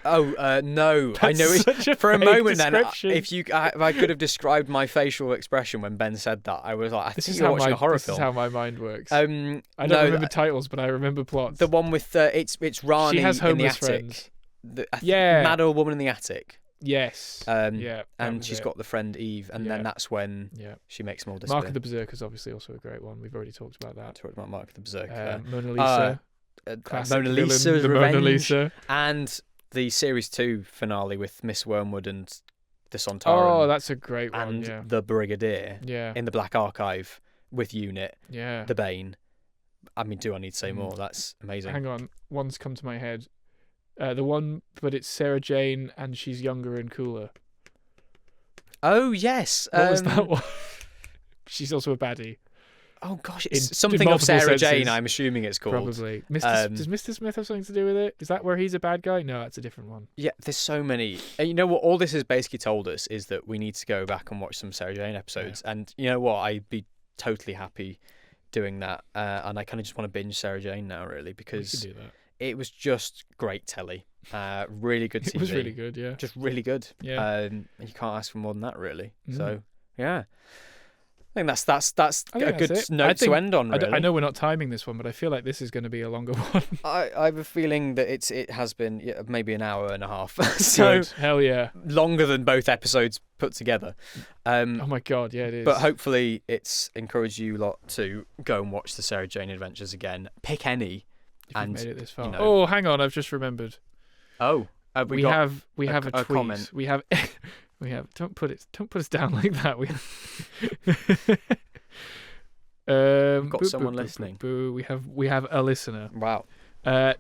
Oh no! I know it's for a moment. Then, if I could have described my facial expression when Ben said that, I was like, I think you're watching a horror film. This is how my mind works. I don't remember titles, but I remember plots. The one with it's Rani she has in the homeless attic. Friends. Mad old woman in the attic. Yes. And she's got the friend Eve, and then that's when she makes them all disappear. Mark of the Berserker is obviously also a great one. We've already talked about that. Talked about Mark of the Berserker. Mona Lisa. Mona Lisa's Revenge. Mona Lisa. And the series 2 finale with Miss Wormwood and the Sontaran. Oh, that's a great one. And the Brigadier. Yeah. In the Black Archive with Unit. Yeah. The Bane. I mean, do I need to say more? That's amazing. Hang on, one's come to my head. The one, but it's Sarah Jane and she's younger and cooler. Oh yes. What was that one? She's also a baddie. Oh gosh, it's something of Sarah Jane. I'm assuming it's called. Probably. Does Mr. Smith have something to do with it? Is that where he's a bad guy? No, that's a different one. Yeah, there's so many. And you know what? All this has basically told us is that we need to go back and watch some Sarah Jane episodes. Yeah. And you know what? I'd be totally happy doing that. And I kind of just want to binge Sarah Jane now, really, because we could do that. It was just great telly. Really good TV. It was really good, yeah. Just really good. Yeah. And you can't ask for more than that, really. So, yeah. I think that's a good note to end on, really. I know we're not timing this one, but I feel like this is going to be a longer one. I have a feeling that it has been maybe an hour and a half. So good. Hell yeah. Longer than both episodes put together. Oh my God, yeah, it is. But hopefully it's encouraged you lot to go and watch the Sarah Jane Adventures again. Pick any. If you've made it this far. You know, oh, hang on, I've just remembered. Oh, we have a tweet. Comment. We have don't put us down like that. We've got someone listening. We have a listener. Wow.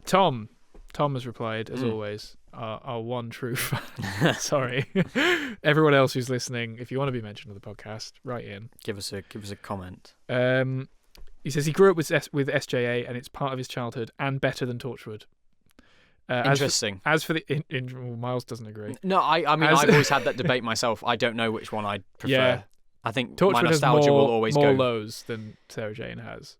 Tom has replied as always. Our one true fan. Sorry. Everyone else who's listening, if you want to be mentioned on the podcast, write in. Give us a comment. He says he grew up with SJA and it's part of his childhood and better than Torchwood. Interesting. As for the Miles doesn't agree. No, I mean I've always had that debate myself. I don't know which one I'd prefer. Yeah. I think Torchwood my nostalgia has will always more go lows than Sarah Jane has.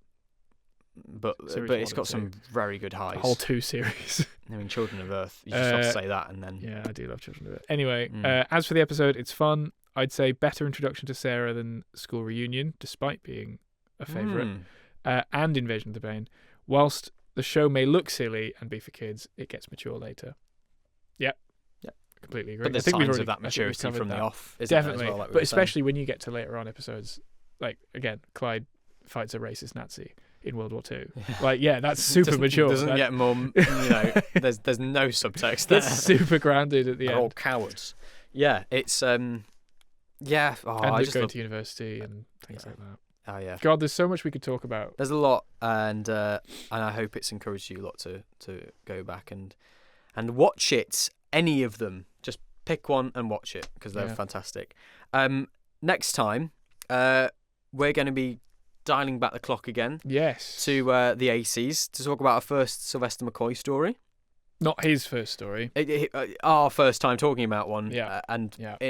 But it's got some very good highs. The whole 2 series. I mean, Children of Earth. You just have to say that, and then yeah, I do love Children of Earth. Anyway, as for the episode, it's fun. I'd say better introduction to Sarah than School Reunion, despite being a favourite, and Invasion of the Bane. Whilst the show may look silly and be for kids, it gets mature later. Yep. Completely agree. But there's signs of that maturity from the off, isn't definitely. There, as well, like but especially when you get to later on episodes, like again, Clyde fights a racist Nazi in World War II. Yeah. Like, yeah, that's super mature. Doesn't get more. There's no subtext there. That's super grounded at the end. They're all cowards. Yeah, it's yeah. Oh, and I just going to university and things like that. Oh yeah. God, there's so much we could talk about. There's a lot, and I hope it's encouraged you a lot to go back and watch it. Any of them, just pick one and watch it because they're fantastic. Next time, we're going to be dialing back the clock again. Yes. To the 80s to talk about our first Sylvester McCoy story. Not his first story. Our first time talking about one. Yeah.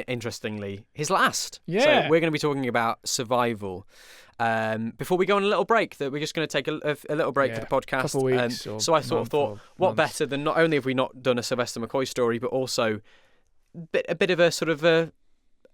Interestingly, his last. Yeah. So we're going to be talking about survival. Before we go on a little break, that we're just going to take a little break for the podcast. A couple weeks so I sort of thought, what better than not only have we not done a Sylvester McCoy story, but also a bit of a sort of a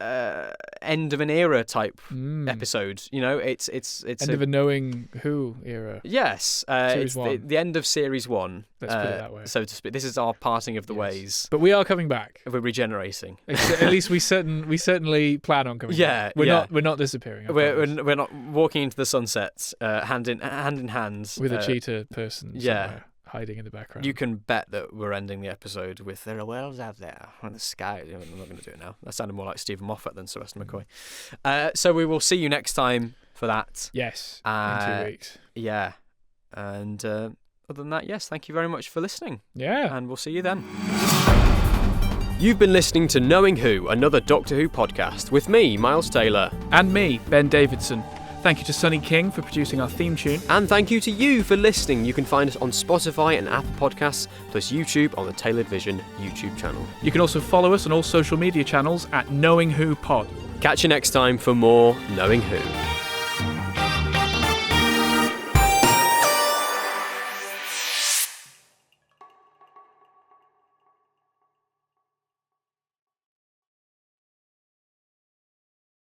end of an era type episode. You know, it's end of a Knowing Who era. Yes, Series it's 1. the end of series 1. Let's put it that way, so to speak. This is our parting of the ways. But we are coming back. We're regenerating. At least we certainly plan on coming back. We're not disappearing. We're not walking into the sunset hand in hand with a cheetah person somewhere hiding in the background. You can bet that we're ending the episode with "There are whales out there in the sky." I'm not going to do it now. That sounded more like Stephen Moffat than Sylvester McCoy. So we will see you next time for that. Yes, in 2 weeks. Yeah, and other than that, yes, thank you very much for listening. Yeah, and we'll see you then. You've been listening to Knowing Who, another Doctor Who podcast with me, Miles Taylor, and me, Ben Davidson. Thank you to Sonny King for producing our theme tune. And thank you to you for listening. You can find us on Spotify and Apple Podcasts, plus YouTube on the Tailored Vision YouTube channel. You can also follow us on all social media channels at Knowing Who Pod. Catch you next time for more Knowing Who.